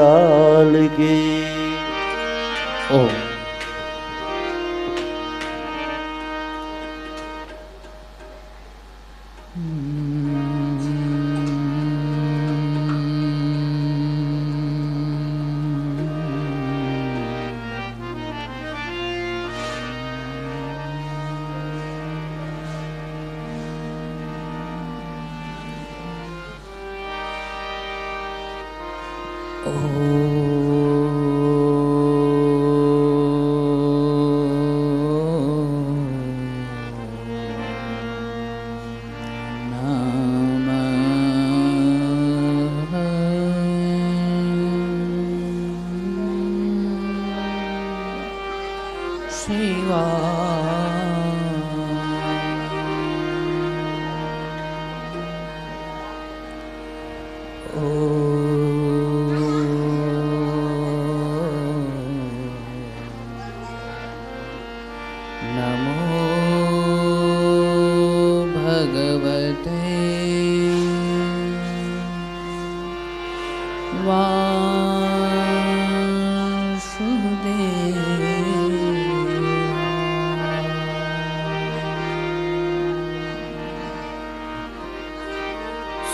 लाल की। ओम।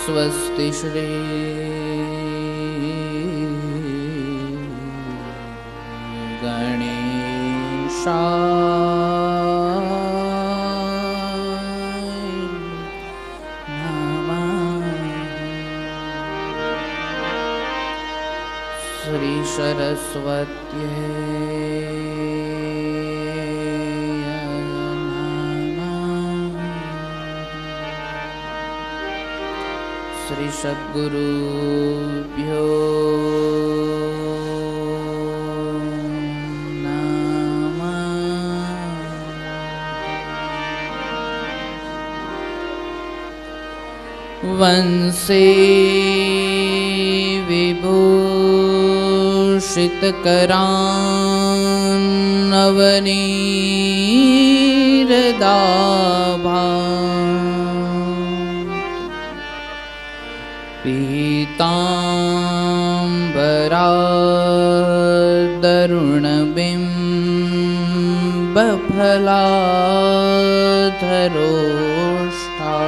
स्वस्ति श्री गणेशाय नमः। श्री सरस्वत्यै श्री सद्गुरुभ्यो नमः। वंशे विभूषितकरान्नवनीरदाभाम् पीताम्बरादरुणबिम्बफलाधरोष्ठा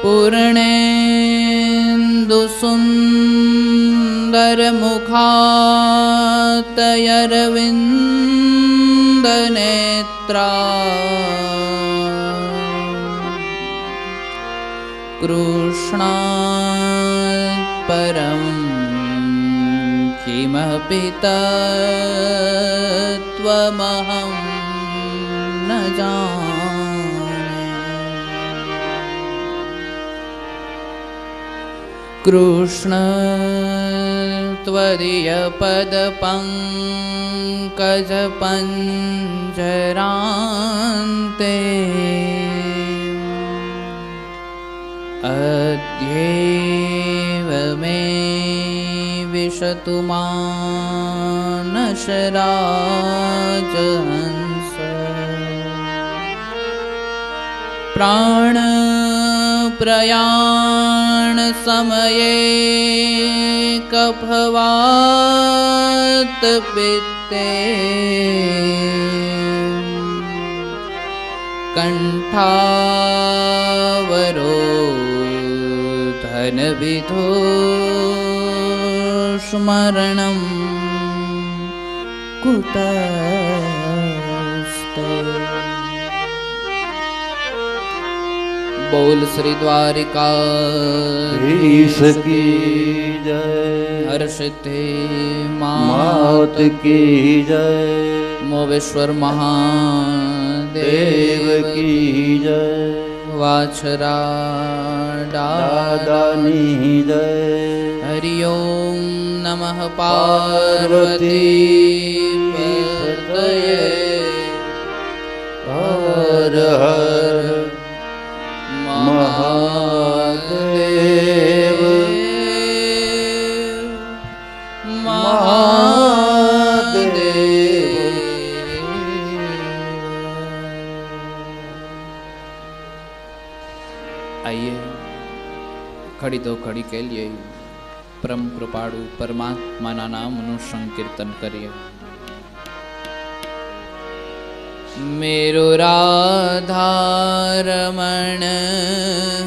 पूर्णेन्दुसुन्दरमुखातयरविन्दनेत्रा कृष्णात् परं किमपि तत्त्वमहं न जाने। कृष्ण त्वदीयपदपङ्कजपञ्जरान्ते अद्यैव मे विशतु मानसराजहंस। प्राणप्रयाणसमये कफवातपित्ते कण्ठावरोधनविधो स्मरणं कुतस्ते। बोल श्री द्वारिकाधीश की जय। हर्षिते मात की जय। मोवेश्वर महादेव की जय। वाछरा दादानी जय। हरि ओम नमः पार्वती पतये। हर हर महादेव महादेव। आइए ઘડી તો ઘડી કે લીએ પરમ કૃપાળુ પરમાત્માના નામનું સંકીર્તન કરીએ. मेरो राधारमण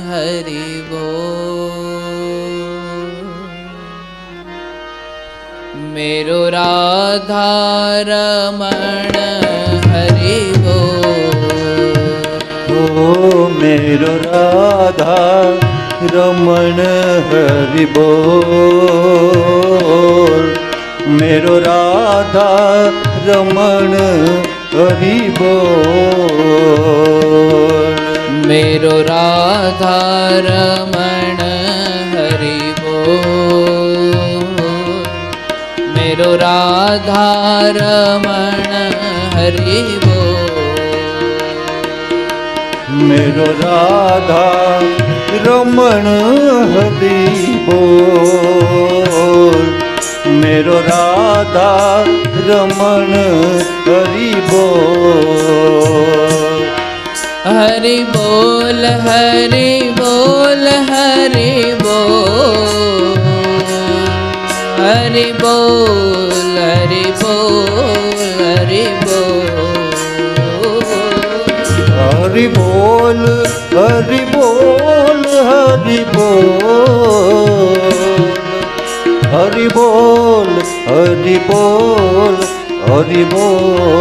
हरि बोल, मेरो राधारमण हरि बोल, ओ मेरो राधारमण हरि बोल, मेरो राधारमण हरि बोल, मेरो राधारमण हरि बोल, मेरो राधारमण हरि बोल, मेरो राधारमण हरि बोल, मेरो राधारमण हरि बोल, हरि बोल हरि बोल हरि बोल, हरि बोल हरि बोल हरि बोल, हरि बोल हरि बोल हरि बोल, हरि बोल हरि बोल,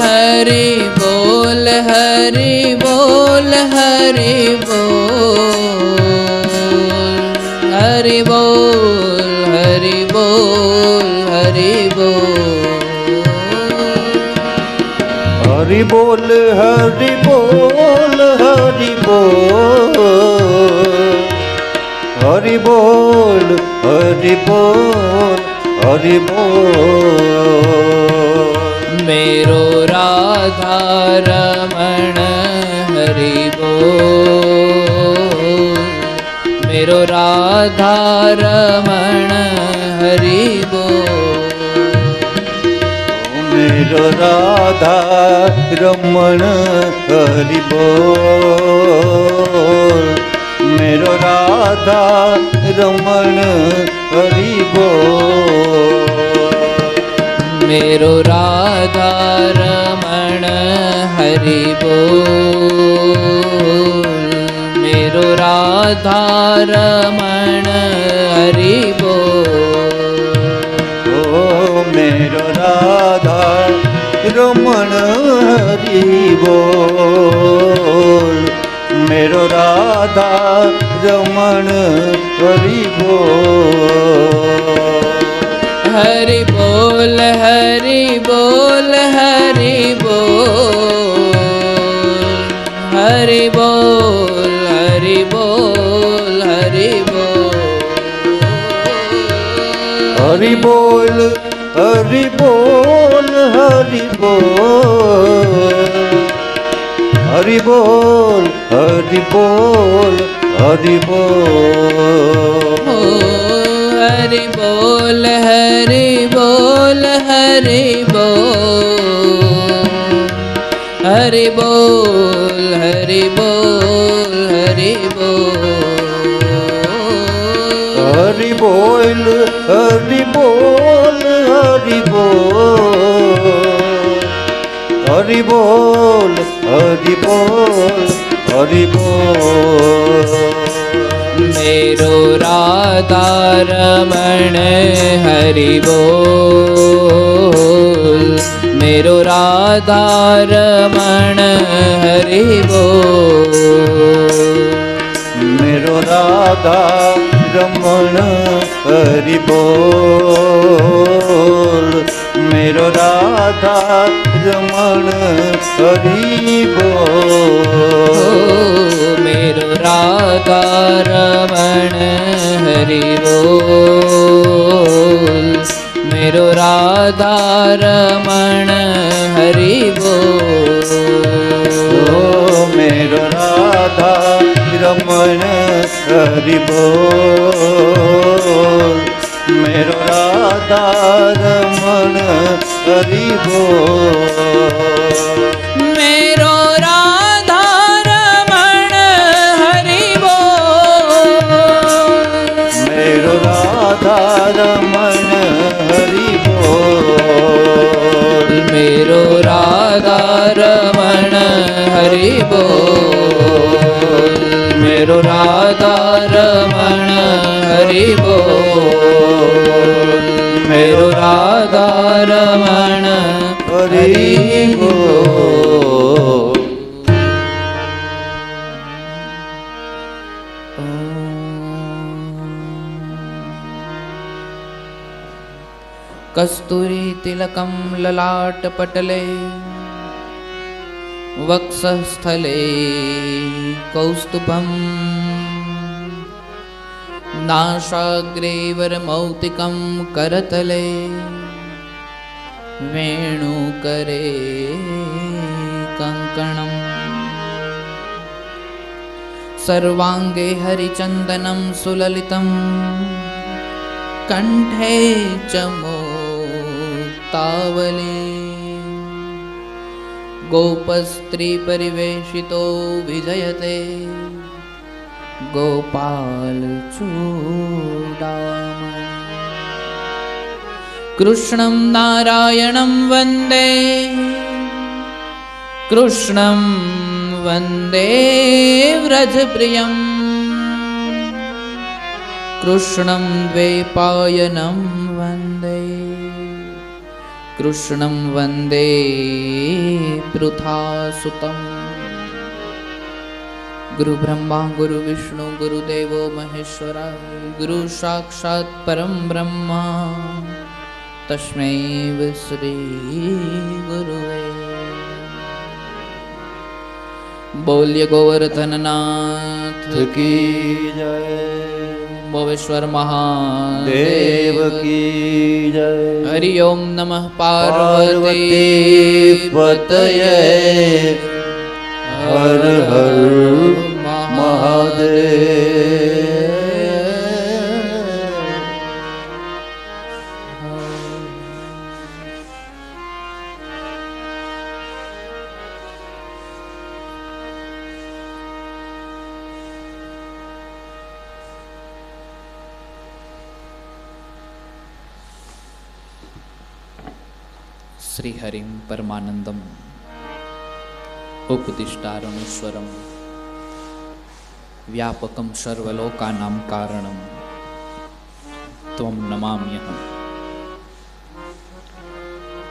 हरि बोल हरि बोल हरि बोल, हरि बोल हरि बोल हरि बोल, हरि बोल हरि बोल हरि बोल, हरि बोल हरि बोल हरि बोल, मेरो राधारमण हरि बोल, मेरो राधारमण हरि बोल, मेरो राधारमण हरि बोल, मेरो राधारमण हरि बोल, मेरो राधारमण हरि बोल, मेरो राधारमण हरि बोल, ओ मेरो राधारमण हरि बोल, मेरो राधारमण हरि बोल, हरि बोल हरि बोल हरि बोल, हरि बोल हरि बोल हरि बोल, हरि बोल हरि बोल हरि बोल, हरि बोल हरि बोल हरि बोल, हरि बोल हरि बोल हरि बोल, हरि बोल हरि बोल हरि बोल, हरि बोल हरि बोल हरि बोल, हरि बोल हरि बोल हरि बोल, मेरो राधारमण हरि बोल, मेरो राधारमण हरि बोल, मेरो राधारमण हरि बोल, मेरो राधारमण हरि बोल, मेरो राधारमण हरि बोल, मेरो राधारमण हरि बोल, मेरो राधारमण हरि बोल, मेरो राधारमण हरि बोल, मेरो राधारमण हरि बोल, मेरो राधा रमण हरि बोल, मेरो राधा रमण हरि बोल। कस्तूरी तिलकं ललाटपटले वक्षस्थले कौस्तुभं नासाग्रे वरमौक्तिकं करतले वेणुकरे कङ्कणम् सर्वाङ्गे हरिचन्दनं सुललितं कण्ठे च मुक्तावली गोपस्त्रीपरिवेशितो विजयते गोपालचूडामणि। कृष्णं नारायणं वन्दे, कृष्णं वन्दे व्रजप्रियं, कृष्णं द्वैपायनं वन्दे, कृष्णं वन्दे पृथासुतम्। गुरु ब्रह्मा गुरु विष्णु गुरुदेवो महेश्वरा, गुरु साक्षात् परं ब्रह्मा तस्मै श्री गुरुवे। बोल्य गोवर्धननाथ की जय, भोवेश्वर महादेव की जय। हरि ओम नमः पार्वती पतये, हर हर महादेव। श्रीहरिं परमानंदम उपदिष्टारणेश्वरं व्यापकं सर्वलोकानां कारणं त्वं नमाम्यहम्।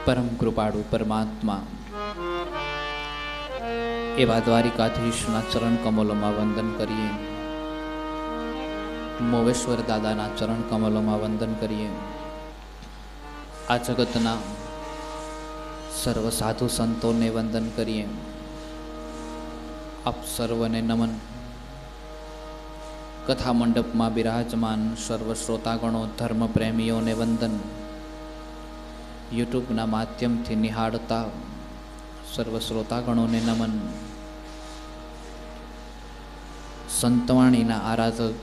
परम कृपाळु परमात्मा एवा द्वारिकाधीशना चरण कमलों वंदन करिए, मोवेश्वर दादाना चरण कमलों वंदन करिए। आ जगतना सर्व साधु संतों ने वंदन करिए। आप सर्वने नमन। कथा मंडप में विराजमान सर्व श्रोतागणों धर्म प्रेमीओं ने वंदन। यूट्यूब ना माध्यम थी निहाळता सर्व श्रोतागणों ने नमन। संतवाणी ना आराधक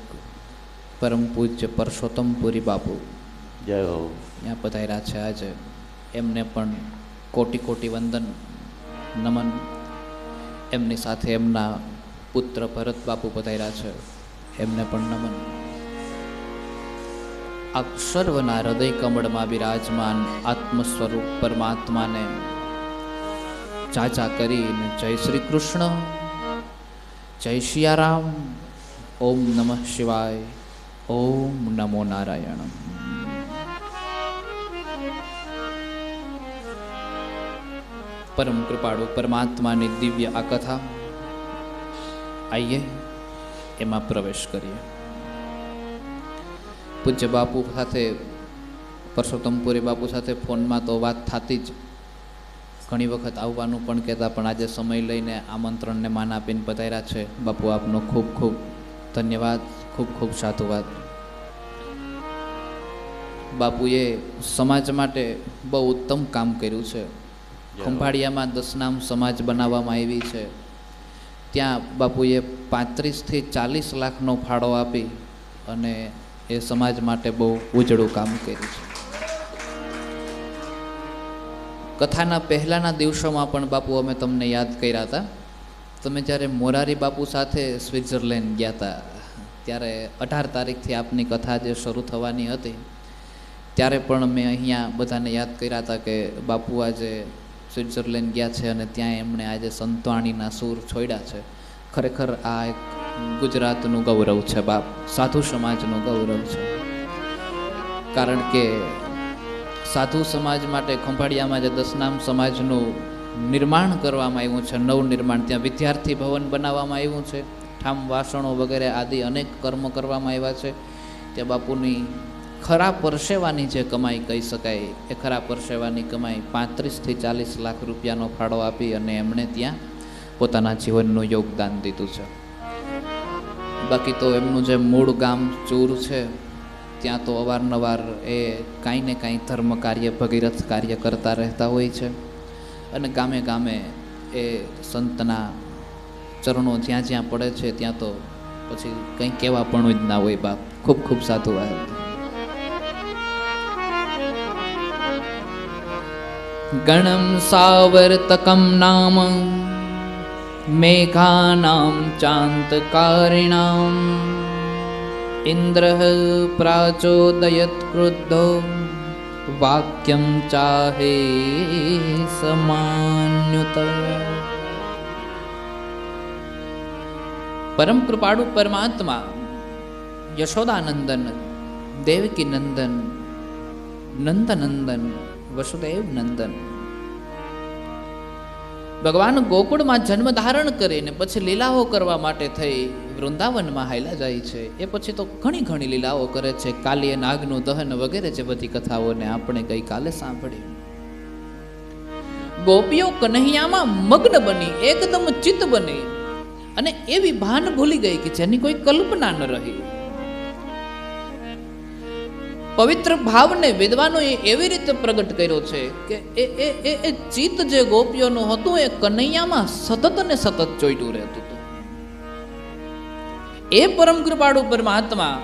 परम पूज्य परसोत्तम पुरी बापू जय हो यहाँ पधार्या छे। आज एमने पण कोटि कोटि वंदन नमन। एमनी साथे एमना पुत्र भरत बापू पधार्या छे, एमने पण नमन। आप सर्वना हृदय कमल में विराजमान आत्मस्वरूप परमात्मा ने चाचा करी जय श्री कृष्ण, जय सियाराम, ओम नमः शिवाय, ओम नमो नारायण। परम कृपाळु परमात्मा ने दिव्य आ कथा। आइए एमा प्रवेश करिए। पूज्य बापू साथे परसोत्तमपुरी बापू साथे फोन में तो बात थती ज, घणी वखत आववानुं पण कहेता, पण आज समय लईने आमंत्रण ने मान आपीने पधार्या छे। बापू आपनो खूब खूब धन्यवाद, खूब खूब साधुवाद। बापूए समाज माटे बहु उत्तम काम कर्युं छे। खंभाळिया में 10 नाम समाज बनाववामां आवी छे। त्यां बापूए 35 થી 40 લાખનો ફાળો આપી અને એ સમાજ માટે બહુ ઉજળું કામ કર્યું છે। કથાના પહેલાના દિવસોમાં પણ બાપુ અમે તમને યાદ કર્યા હતા। તમે જ્યારે મોરારી બાપુ સાથે સ્વિટ્ઝરલેન્ડ ગયા હતા ત્યારે 18 તારીખથી આપની કથા જે શરૂ થવાની હતી ત્યારે પણ મેં અહીંયા બધાને યાદ કર્યા હતા કે બાપુ આજે સ્વિટ્ઝરલેન્ડ ગયા છે અને ત્યાં એમણે આજે સંતવાણીના સૂર છોડ્યા છે। ખરેખર આ એક ગુજરાતનું ગૌરવ છે બાપ, સાધુ સમાજનું ગૌરવ છે. કારણ કે સાધુ સમાજ માટે ખંભાળિયામાં જે દસનામ સમાજનું નિર્માણ કરવામાં આવ્યું છે, નવનિર્માણ, ત્યાં વિદ્યાર્થી ભવન બનાવવામાં આવ્યું છે, ઠામ વાસણો વગેરે આદિ અનેક કર્મો કરવામાં આવ્યા છે. ત્યાં બાપુની ખરા પરસેવાની જે કમાઈ કહી શકાય, એ ખરા પરસેવાની કમાઈ 35 થી 40 લાખ રૂપિયાનો ફાળો આપી અને એમણે ત્યાં પોતાના જીવનનું યોગદાન દીધું છે. બાકી તો એમનું જે મૂળ ગામ ચૂર છે, ત્યાં તો અવારનવાર એ કાંઈ ને કાંઈ ધર્મ કાર્ય, ભગીરથ કાર્ય કરતા રહેતા હોય છે. અને ગામે ગામે એ સંતના ચરણો જ્યાં જ્યાં પડે છે ત્યાં તો પછી કંઈ કહેવા પણ જ ના હોય બાપ. ખૂબ ખૂબ સાધુવાદ. ગણમ સાવર્તકમ નામ મેઘાનામ ચાંતકારિણામ ઇન્દ્રઃ પ્રાચોદયત ક્રુદ્ધો વાક્યમ ચાહે સમાન્યુત. પરમ કૃપાળુ પરમાત્મા યશોદાનંદન, દેવકી નંદન, નંદનંદન, વસુદેવ નંદન ભગવાન ગોકુળમાં જન્મ ધારણ કરીને પછી લીલાઓ કરવા માટે થઈ વૃંદાવનમાં હાલ્યા જાય છે. એ પછી તો ઘણી ઘણી લીલાઓ કરે છે. કાલીય નાગનું દહન વગેરે જે બધી કથાઓને આપણે ગઈકાલે સાંભળી. ગોપીઓ કન્હૈયામાં મગ્ન બની, એકદમ ચિત્ત બની અને એવી ભાન ભૂલી ગઈ કે જેની કોઈ કલ્પના ન રહી. પવિત્ર ભાવને વિદ્વાનોએ એવી રીતે પ્રગટ કર્યો છે કે એ ચિત્ત જે ગોપીઓનું હતું એ કનૈયામાં સતત ને સતત ચોંટ્યું રહેતું હતું. એ પરમ કૃપાળુ પરમાત્મા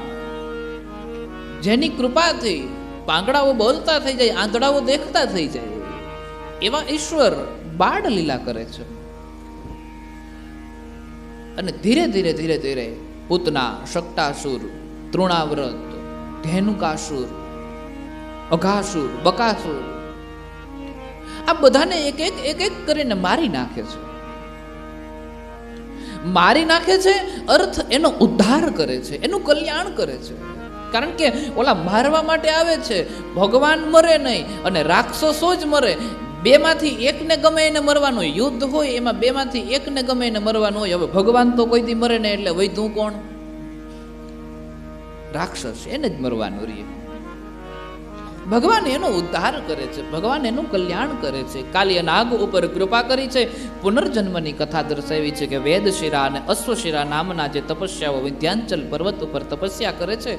જેની કૃપાથી પાંગડાઓ બોલતા થઈ જાય, આંધળાઓ દેખતા થઈ જાય, એવા ઈશ્વર બાળ લીલા કરે છે. અને ધીરે ધીરે ધીરે ધીરે પૂતના, શક્ટાસુર, તૃણાવ્રત, ધેનુકાસુર, અઘાસુર, બકાસુર, આ બધાને એક એક કરીને મારી નાખે છે. મારી નાખે છે અર્થ એનો ઉદ્ધાર કરે છે, એનું કલ્યાણ કરે છે. કારણ કે ઓલા મારવા માટે આવે છે, ભગવાન મરે નહીં અને રાક્ષસો જ મરે. બેમાંથી એકને ગમે એને મરવાનું યુદ્ધ હોય, એમાં બેમાંથી એકને ગમે એને મરવાનું હોય. હવે ભગવાન તો કોઈ દી મરે નહીં, એટલે વૈધું કોણ? રાક્ષસ, એને જ મરવાનું રહીએ. ભગવાન એનો ઉદ્ધાર કરે છે, ભગવાન એનું કલ્યાણ કરે છે. કાલિય નાગ ઉપર કૃપા કરી છે. પુનર્જન્મની કથા દર્શાવી છે કે વેદશિરા અને અશ્વશિરા નામના જે તપસ્યાઓ વિંધ્યાચલ પર્વત ઉપર તપસ્યા કરે છે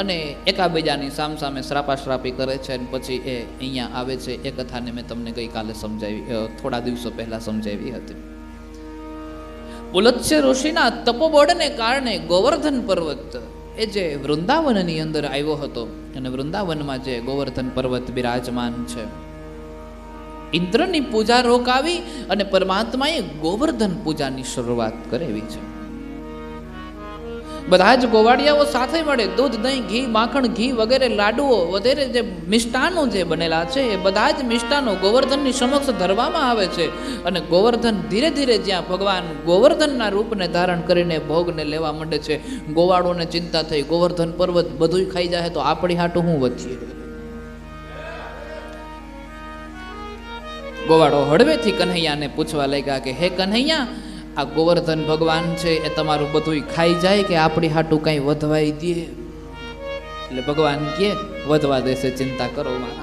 અને એકાબીજાની સામસામે શ્રાપાશ્રાપી કરે છે અને પછી એ અહીંયા આવે છે. એ કથાને મેં તમને ગઈકાલે સમજાવી, થોડા દિવસો પહેલા સમજાવી હતી. પુલત્સ્ય ઋષિના તપોબળને કારણે ગોવર્ધન પર્વત એ જે વૃંદાવનની અંદર આવ્યો હતો અને વૃંદાવનમાં જે ગોવર્ધન પર્વત બિરાજમાન છે, ઇન્દ્રની પૂજા રોકાવી અને પરમાત્માએ ગોવર્ધન પૂજાની શરૂઆત કરેવી છે. બધા જ ગોવાળિયાઓ સાથે મળે દૂધ, દહીં, ઘી, માખણ, ઘી વગેરે લાડુઓ વગેરે જે મિષ્ટાનો જે બનેલા છે એ બધા જ મિષ્ટાનો ગોવર્ધનની સમક્ષ ધરવામાં આવે છે. અને ગોવર્ધન ધીરે ધીરે જ્યાં ભગવાન ગોવર્ધનના રૂપને ધારણ કરીને ભોગને લેવા માંડે છે, ગોવાળોને ચિંતા થઈ, ગોવર્ધન પર્વત બધું ખાઈ જાય તો આપણી હાટું હું વધીએ. ગોવાળો હળવેથી કન્હૈયાને પૂછવા લાગ્યા કે હે કન્હૈયા, આ ગોવર્ધન ભગવાન છે એ તમારું બધું ખાઈ જાય કે આપણી હાટું કઈ વધવાઈ દે? એટલે ભગવાન કે વધવા દેશે, ચિંતા કરો માં.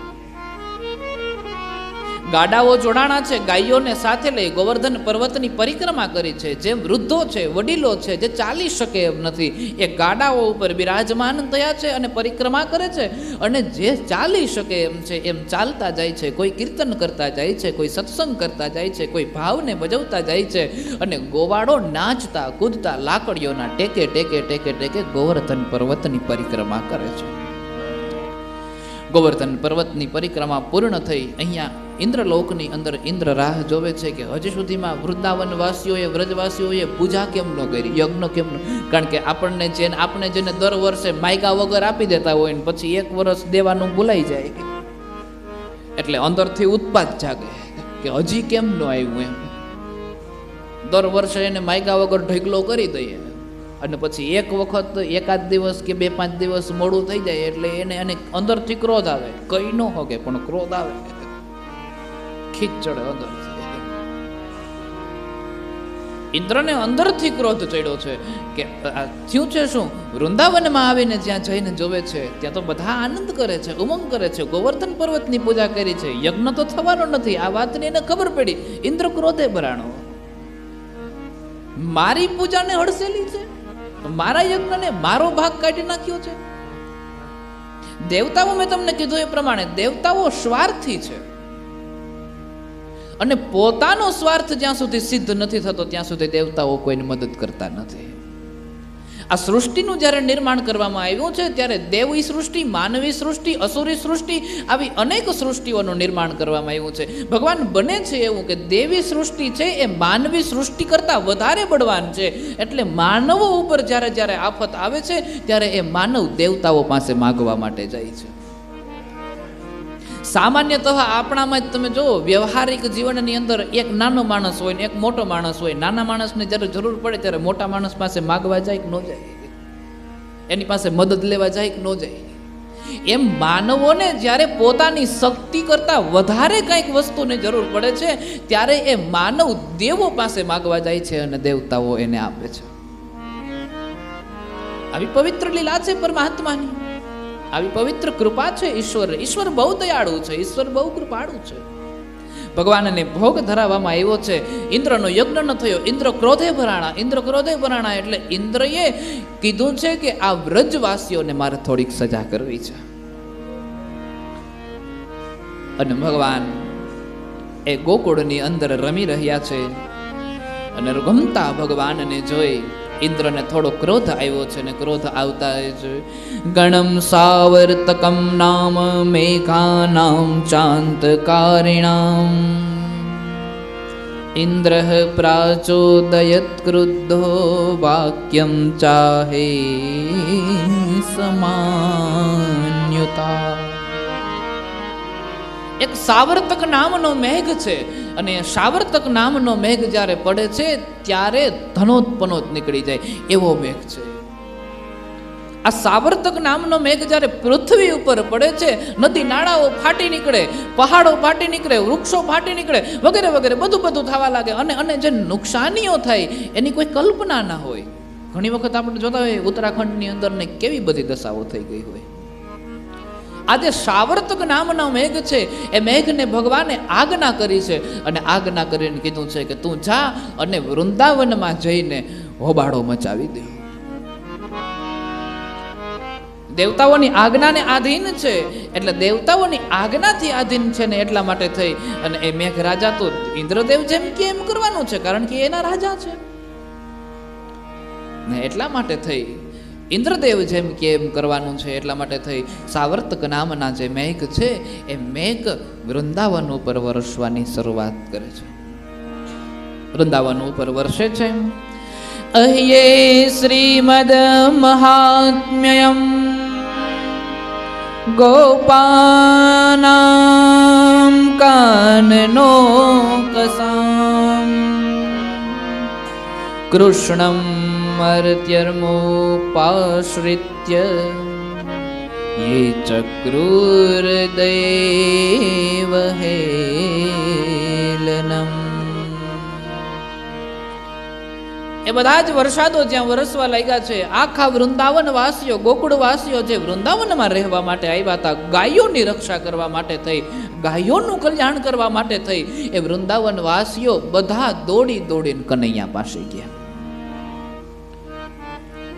ગાડાઓ જોડાણા છે, ગાયોને સાથે લઈ ગોવર્ધન પર્વતની પરિક્રમા કરી છે. જે વૃદ્ધો છે, વડીલો છે, જે ચાલી શકે એમ નથી, એ ગાડાઓ ઉપર બિરાજમાન થયા છે અને પરિક્રમા કરે છે. અને જે ચાલી શકે એમ છે એમ ચાલતા જાય છે. કોઈ કીર્તન કરતા જાય છે, કોઈ સત્સંગ કરતા જાય છે, કોઈ ભાવને ભજવતા જાય છે. અને ગોવાળો નાચતા કૂદતા લાકડીઓના ટેકે ટેકે ટેકે ટેકે ગોવર્ધન પર્વતની પરિક્રમા કરે છે. ગોવર્ધન પર્વતની પરિક્રમા પૂર્ણ થઈ અહીંયા ઇન્દ્રલોકની અંદર ઇન્દ્ર રાહ જોવે છે કે હજી સુધીમાં વૃંદાવન વાસીઓએ, વ્રજવાસીઓએ પૂજા કેમ ન કરી, યજ્ઞ કેમ ન? કારણ કે આપણે જેને દર વર્ષે માયકા વગર આપી દેતા હોય ને પછી એક વર્ષ દેવાનું ભૂલાઈ જાય, એટલે અંદરથી ઉત્પાદ જાગે કે હજી કેમ ન આવ્યું એમ. દર વર્ષે એને માયકા વગર ઢગલો કરી દઈએ અને પછી એક વખત એકાદ દિવસ કે 2-5 દિવસ મોડું થઈ જાય એટલે એને અંદરથી ક્રોધ આવે, કઈ ન હોગે પણ ક્રોધ આવે, ખીચ ચડે અંદરથી. ઇન્દ્રને અંદરથી ક્રોધ ચડ્યો છે કે આ થયું છે શું? વૃંદાવનમાં આવીને જ્યાં જઈને જોવે છે ત્યાં તો બધા આનંદ કરે છે, ઉમંગ કરે છે, ગોવર્ધન પર્વતની પૂજા કરી છે, યજ્ઞ તો થવાનો નથી. આ વાતની એને ખબર પડી. ઇન્દ્ર ક્રોધે ભરાણો, મારી પૂજાને હડસેલી છે, મારા યજ્ઞને મારો ભાગ કાઢી નાખ્યો છે. દેવતાઓ, મેં તમને કીધું એ પ્રમાણે દેવતાઓ સ્વાર્થી છે અને પોતાનો સ્વાર્થ જ્યાં સુધી સિદ્ધ નથી થતો ત્યાં સુધી દેવતાઓ કોઈને મદદ કરતા નથી. આ સૃષ્ટિનું જ્યારે નિર્માણ કરવામાં આવ્યું છે ત્યારે દેવી સૃષ્ટિ, માનવી સૃષ્ટિ, અસુરી સૃષ્ટિ, આવી અનેક સૃષ્ટિઓનું નિર્માણ કરવામાં આવ્યું છે. ભગવાન બને છે એવું કે દેવી સૃષ્ટિ છે એ માનવી સૃષ્ટિ કરતાં વધારે બળવાન છે. એટલે માનવો ઉપર જ્યારે જ્યારે આફત આવે છે ત્યારે એ માનવ દેવતાઓ પાસે માગવા માટે જાય છે. સામાન્યતઃ આપણામાં જ તમે જુઓ, વ્યવહારિક જીવનની અંદર એક નાનો માણસ હોય ને એક મોટો માણસ હોય. નાના માણસને જ્યારે જરૂર પડે ત્યારે મોટા માણસ પાસે માગવા જાય કે ન જાય, એની પાસે મદદ લેવા જાય કે ન જાય. એમ માનવોને જ્યારે પોતાની શક્તિ કરતાં વધારે કંઈક વસ્તુની જરૂર પડે છે ત્યારે એ માનવ દેવો પાસે માગવા જાય છે અને દેવતાઓ એને આપે છે. આવી પવિત્ર લીલા છે પરમાત્માની, આવી પવિત્ર કૃપા છે ઈશ્વર. ઈશ્વર બહુ દયાળુ છે, ઈશ્વર બહુ કૃપાળુ છે. ભગવાનને ભોગ ધરાવવામાં આવ્યો છે. ઇન્દ્રનો યજ્ઞ ન થયો, ઇન્દ્ર ક્રોધે ભરાણા. ઇન્દ્ર ક્રોધે ભરાણા એટલે ઇન્દ્રએ કીધું છે કે આ વ્રજવાસીઓને મારે થોડીક સજા કરવી છે. અને ભગવાન એ ગોકુળની અંદર રમી રહ્યા છે અને રમતા ભગવાનને જોઈ ઇન્દ્રને થોડો ક્રોધ આવ્યો છે. ને ક્રોધ આવતા છે ગણમ સાવર્તકમ નામ મેઘાનામ ચાંતકારિણામ ઇન્દ્ર પ્રાચોદયત ક્રુદ્ધો વાક્યમ ચાહે સમાન્યુતા. એક સાવર્તક નામનો મેઘ છે અને સાવર્તક નામનો મેઘ જ્યારે પડે છે ત્યારે ધનોત્પનોત નીકળી જાય એવો મેઘ છે. આ સાવર્તક નામનો મેઘ જ્યારે પૃથ્વી ઉપર પડે છે, નદી નાળાઓ ફાટી નીકળે, પહાડો ફાટી નીકળે, વૃક્ષો ફાટી નીકળે, વગેરે વગેરે બધું થવા લાગે અને જે નુકસાનીઓ થાય એની કોઈ કલ્પના ના હોય. ઘણી વખત આપણે જોતા હોય ઉત્તરાખંડની અંદર ને કેવી બધી દશાઓ થઈ ગઈ હોય. આજે સાવર્તક નામનો મેઘ છે એ મેઘને ભગવાને આજ્ઞા કરી છે અને આજ્ઞા કરીને કીધું છે કે તું જા અને વૃંદાવનમાં જઈને હોબાળો મચાવી દે. દેવતાઓની આજ્ઞાને આધીન છે એટલે દેવતાઓની આજ્ઞાથી આધીન છે ને એટલા માટે થઈ અને એ મેઘ રાજા તો ઇન્દ્રદેવ જેમ કે એમ કરવાનું છે કારણ કે એના રાજા છે ને એટલા માટે થઈ ઇન્દ્રદેવ જેમ કે એમ કરવાનું છે એટલા માટે થઈ સાવર્તક નામના જે મેઘ છે એ મેઘ વૃંદાવન ઉપર વરસવાની શરૂઆત કરે છે. વૃંદાવન ઉપર વરસે છે. અહ્યે શ્રીમદ મહાત્મ્યમ ગોપાનામ કાનનો કસામ કૃષ્ણમ મર્ત્યર્મોપાશ્રિત્ય યે ચક્રુર્દેવ હેલનમ. એ બધા જ વરસાદો જ્યાં વરસવા લાગ્યા છે, આખા વૃંદાવન વાસીઓ, ગોકુળ વાસીઓ જે વૃંદાવનમાં રહેવા માટે આવ્યા હતા, ગાયોની રક્ષા કરવા માટે થઈ, ગાયોનું કલ્યાણ કરવા માટે થઈ, એ વૃંદાવન વાસીઓ બધા દોડી દોડીને કનૈયા પાસે ગયા.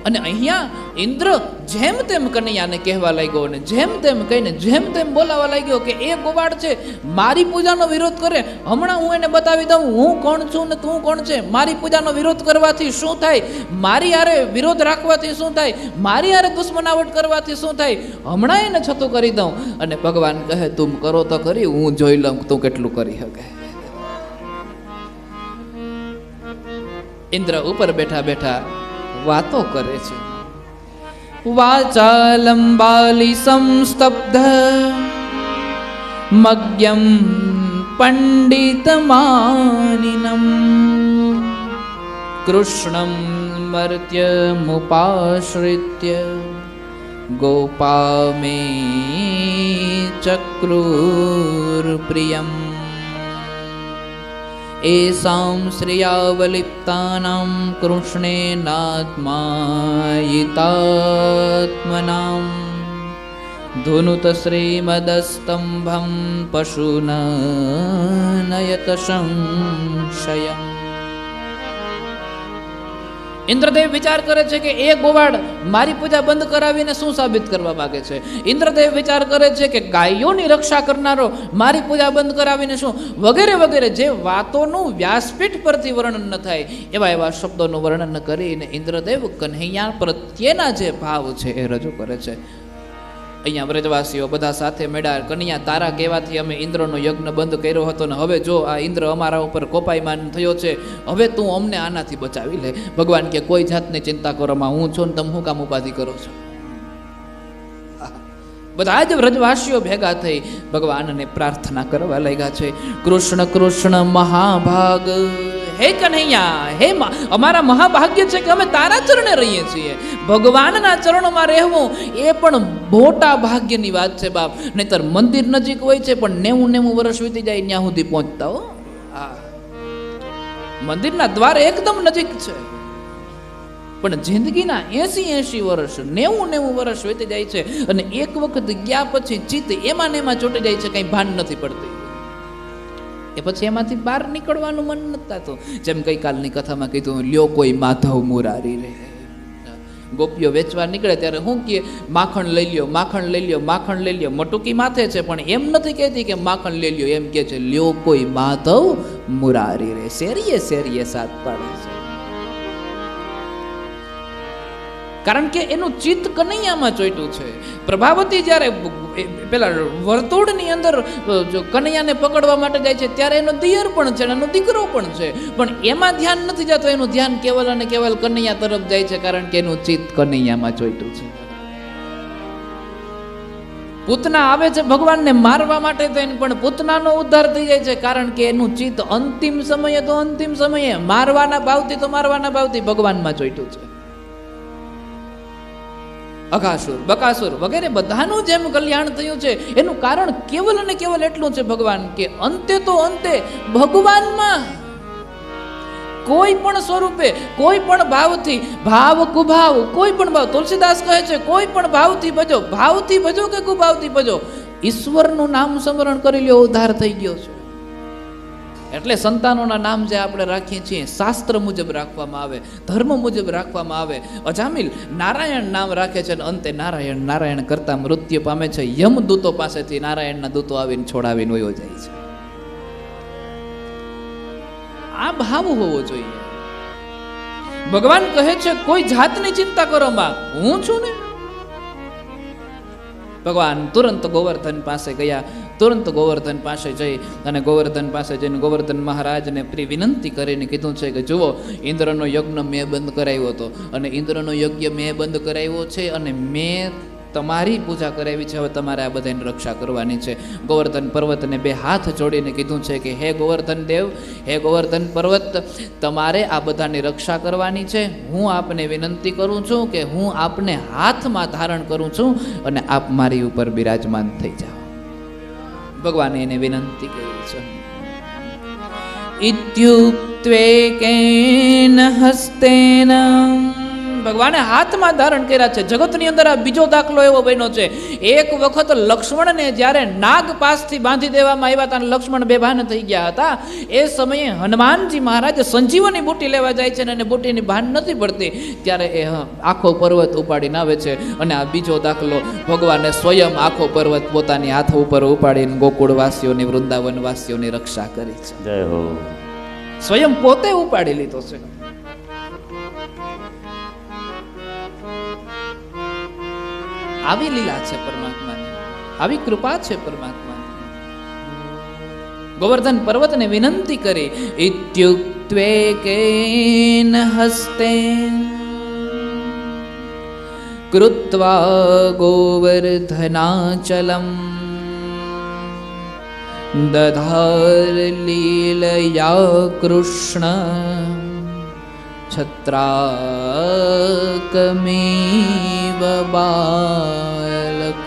અને અહીંયા ઇન્દ્ર જેમ તેમ કનૈયાને કહેવા લાગ્યો અને જેમ તેમ કહીને જેમ તેમ બોલાવા લાગ્યો કે એ ગોવાળ છે, મારી પૂજાનો વિરોધ કરે, હમણાં હું એને બતાવી દઉં હું કોણ છું ને તું કોણ છે. મારી પૂજાનો વિરોધ કરવાથી શું થાય, મારી હારે વિરોધ રાખવાથી શું થાય, મારી હારે દુશ્મનાવટ કરવાથી શું થાય, હમણાં એને છતું કરી દઉં. અને ભગવાન કહે તું કરો તો કરી, હું જોઈ લઉં તું કેટલું કરી શકે. ઇન્દ્ર ઉપર બેઠા બેઠા વાતો કરે છે. વાચાલંબાલી સંસ્તબ્ધ મગ્યમ પંડિતમાનિનમ કૃષ્ણમ मर्त्यमुपाश्रित्य गोपामे चक्रुर्प्रियम् एषां श्रियावलिप्तानां कृष्णेनात्मायितात्मनां धुनुत श्रीमदस्तंभं पशून नयत संशयम्। ઇન્દ્રદેવ વિચાર કરે છે કે એ ગોવાળ મારી પૂજા બંધ કરાવીને શું સાબિત કરવા માંગે છે. ઇન્દ્રદેવ વિચાર કરે છે કે ગાયોની રક્ષા કરનારો મારી પૂજા બંધ કરાવીને શું, વગેરે વગેરે જે વાતોનું વ્યાસપીઠ પરથી વર્ણન ન થાય એવા એવા શબ્દોનું વર્ણન કરીને ઇન્દ્રદેવ કન્હૈયા પ્રત્યેના જે ભાવ છે એ રજૂ કરે છે. અહીંયા વ્રજવાસીઓ બધા સાથે મેળા, કન્યા તારા કહેવાથી અમે ઇન્દ્રનો યજ્ઞ બંધ કર્યો હતો ને હવે જો આ ઇન્દ્ર અમારા ઉપર કોપાયમાન થયો છે, હવે તું અમને આનાથી બચાવી લે. ભગવાન કે કોઈ જાતની ચિંતા કરોમાં હું છું ને તમે હું કામ ઉપાધિ કરો છો. બધા જ વ્રજવાસીઓ ભેગા થઈ ભગવાનને પ્રાર્થના કરવા લાગ્યા છે. કૃષ્ણ કૃષ્ણ મહાભાગ, હે કન્હૈયા, હે અમારા મહાભાગ્ય છે કે અમે તારા ચરણે રહીએ છીએ. ભગવાનના ચરણોમાં રહેવું એ પણ મોટા ભાગ્યની વાત છે બાપ. નહીતર મંદિર નજીક હોય છે પણ 90 વર્ષ વીતી જાય ત્યાં સુધી પહોંચતા હો. હા, મંદિરના દ્વાર એકદમ નજીક છે પણ જિંદગીના 80 વર્ષ 90 વર્ષ વીતી જાય છે અને એક વખત ગયા પછી ચિત્ત એમાં ને એમાં ચોંટી જાય છે, કંઈ ભાન નથી પડતી. એ પછી એમાંથી બહાર નીકળવાનું મન નથી થતું. જેમ ગઈકાલની કથામાં કીધું, લ્યો કોઈ માધવ મુરારી રે. ગોપીઓ વેચવા નીકળે ત્યારે શું કહે, માખણ લઈ લ્યો, માખણ લઈ લ્યો, માખણ લઈ લ્યો. મટુકી માથે છે પણ એમ નથી કહેતી કે માખણ લઈ લ્યો, એમ કહે છે લ્યો કોઈ માધવ મુરારી રે. શેરીએ શેરીએ સાથ પાડે છે, કારણ કે એનું ચિત્ત કનૈયામાં ચોંટ્યું છે. પ્રભાવતી જ્યારે પેલા વર્તુળની અંદર કનૈયાને પકડવા માટે જાય છે ત્યારે એનો દિયર પણ છે, એનો દીકરો પણ છે, પણ એમાં ધ્યાન નથી જતું. એનું ધ્યાન કેવલ અને કેવલ કનૈયા તરફ જાય છે, કારણ કે એનું ચિત્ત કનૈયામાં ચોંટ્યું છે. પૂતના આવે છે ભગવાનને મારવા માટે થઈને, પણ પૂતનાનો ઉદ્ધાર થઈ જાય છે, કારણ કે એનું ચિત્ત અંતિમ સમયે તો અંતિમ સમયે મારવાના ભાવથી તો મારવાના ભાવથી ભગવાનમાં ચોંટ્યું છે. અઘાસુર, બકાસુર વગેરે બધાનું જેમ કલ્યાણ થયું છે એનું કારણ કેવલ અને કેવલ એટલું છે ભગવાન, કે અંતે તો અંતે ભગવાનમાં કોઈ પણ સ્વરૂપે, કોઈ પણ ભાવથી, ભાવ કુભાવ, કોઈ પણ ભાવ, તુલસીદાસ કહે છે કોઈ પણ ભાવથી ભજો, ભાવથી ભજો કે કુભાવથી ભજો, ઈશ્વરનું નામ સ્મરણ કરી લ્યો, ઉદ્ધાર થઈ ગયો છે. એટલે સંતાનોના નામ જે આપણે રાખીએ છીએ શાસ્ત્ર મુજબ રાખવામાં આવે, ધર્મ મુજબ રાખવામાં આવે. અજામિલ નારાયણ નામ રાખે છે અને અંતે નારાયણ નારાયણ કરતા મૃત્યુ પામે છે. યમદૂતો પાસેથી નારાયણના દૂતો આવીને છોડાવીને વયો જાય છે. આ ભાવ હોવો જોઈએ. ભગવાન કહે છે કોઈ જાતની ચિંતા કરો માં, હું છું ને. ભગવાન તુરંત ગોવર્ધન પાસે ગયા. તુરંત ગોવર્ધન પાસે જઈ અને ગોવર્ધન પાસે જઈને ગોવર્ધન મહારાજને વિનંતી કરીને કીધું છે કે જુઓ, ઇન્દ્રનો યજ્ઞ મેં બંધ કરાવ્યો હતો અને ઇન્દ્રનો યજ્ઞ મેં બંધ કરાવ્યો છે અને મેં તમારી પૂજા કરાવી છે. હવે તમારે આ બધાની રક્ષા કરવાની છે. ગોવર્ધન પર્વતને 2 હાથ જોડીને કીધું છે કે હે ગોવર્ધન દેવ, હે ગોવર્ધન પર્વત, તમારે આ બધાની રક્ષા કરવાની છે. હું આપને વિનંતી કરું છું કે હું આપને હાથમાં ધારણ કરું છું અને આપ મારી ઉપર બિરાજમાન થઈ જાઓ. ભગવાને એને વિનંતી કરી છે. ઇત્યુક્ત્વેકેન હસ્તેન, ભગવાને હાથમાં ધારણ કર્યા છે. જગતની અંદર આ બીજો દાખલો એવો બન્યો છે. એક વખત લક્ષ્મણને જ્યારે નાગ પાસથી બાંધી દેવામાં આવ્યા હતા, લક્ષ્મણ બેભાન થઈ ગયા હતા, એ સમયે હનુમાનજી મહારાજ સંજીવની બુટી લેવા જાય છે અને બુટીની ભાન નથી પડતી, ત્યારે એ આખો પર્વત ઉપાડીને આવે છે. અને આ બીજો દાખલો, ભગવાને સ્વયં આખો પર્વત પોતાની હાથ ઉપર ઉપાડીને ગોકુળવાસીઓની, વૃંદાવનવાસીઓની રક્ષા કરી છે. જય હો. સ્વયં પોતે ઉપાડી લીધો છે. આવી લીલા છે પરમાત્માની, આવી કૃપા છે પરમાત્માની. ગોવર્ધન પર્વતને વિનંતી કરી, ઇત્યુક્ત્વેકેન હસ્તેન કૃત્વા ગોવર્ધનાચલમ દધાર લીલયા કૃષ્ણ છત્રાકમીવ બાલક.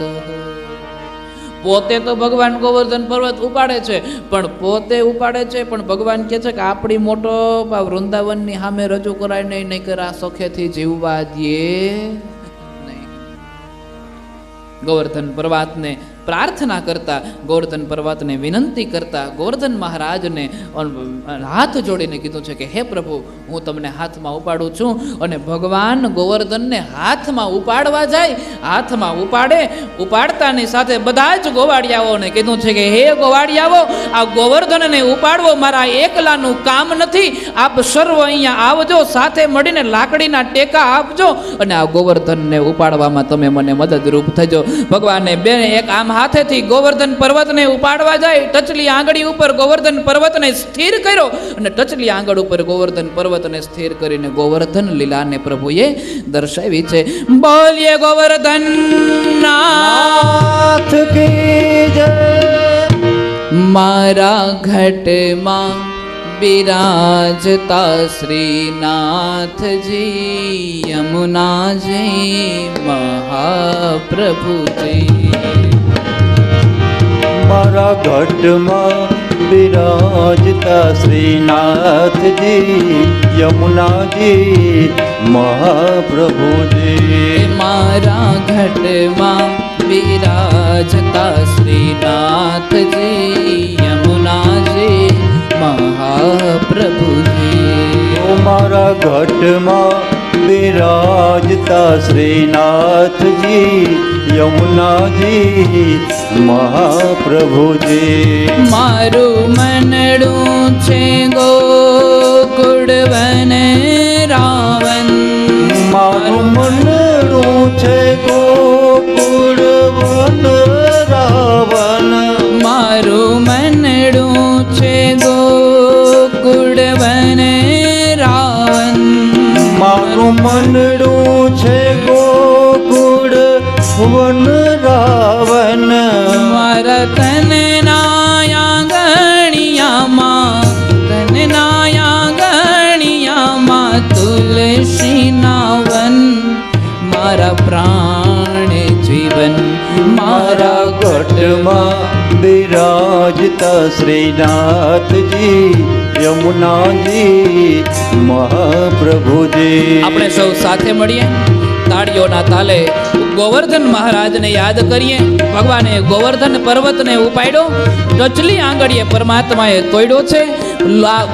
પોતે તો ભગવાન ગોવર્ધન પર્વત ઉપાડે છે, પણ પોતે ઉપાડે છે, પણ ભગવાન કહે છે કે આપણી મોટો વૃંદાવનની સામે રજૂ કરાય નહીં, નહીં કરા સખેથી જીવવા દે નહીં. ગોવર્ધન પર્વતને પ્રાર્થના કરતા, ગોવર્ધન પર્વતને વિનંતી કરતા, ગોવર્ધન મહારાજને હાથ જોડીને કીધું છે કે હે પ્રભુ, હું તમને હાથમાં ઉપાડું છું. અને ભગવાન ગોવર્ધનને હાથમાં ઉપાડવા જાય, હાથમાં ઉપાડતાની સાથે બધા જ ગોવાળિયાઓને કીધું છે કે હે ગોવાળિયાઓ, આ ગોવર્ધનને ઉપાડવો મારા એકલાનું કામ નથી, આપ સર્વ અહીંયા આવજો, સાથે મળીને લાકડીના ટેકા આપજો અને આ ગોવર્ધનને ઉપાડવામાં તમે મને મદદરૂપ થજો. ભગવાને બે એક આમ હાથેથી ગોવર્ધન પર્વતને ઉપાડવા જાય, ટચલી આંગળી ઉપર ગોવર્ધન પર્વતને સ્થિર કર્યો અને ટચલી આંગળ ઉપર ગોવર્ધન પર્વતને સ્થિર કરીને ગોવર્ધન લીલાને પ્રભુએ દર્શાવી છે. બોલીએ ગોવર્ધન નાથ કી જય. મારા ઘટમાં બિરાજતા શ્રીનાથજી, યમુનાજી મહાપ્રભુજી. મારા ઘટમાં બિરાજતા શ્રીનાથજી, યમુનાજી મહાપ્રભુજી. મારા ઘટમાં બિરાજતા શ્રીનાથજી, યમુનાજી મહાપ્રભુજી. મારા ઘટમાં બિરાજતા શ્રીનાથજી, યમુનાજી મહાપ્રભુજી. મારું મનડું છે ગોકુળ વન રાવણ. મારું મનડું છે ગોકુળ વન રાવણ. મારું મનડું છે ગોકુળ વન રાવણ. મારું મનડું છે ગોકુળ વન રાવણ. મારા તન નાયાગણિયામાં, તન નાયાગણિયામાં તુલસી નાવન. મારા પ્રાણ જીવન મારા ઘટમાં બિરાજતા શ્રીનાથજી, યમુનાજી મહાપ્રભુજી. આપણે સૌ સાથે મળીએ, તાળીઓના તાલે ગોવર્ધન મહારાજને યાદ કરીએ. ભગવાને ગોવર્ધન પર્વતને ઉપાડ્યો, ટચલી આંગળીએ પરમાત્માએ તોડ્યો છે.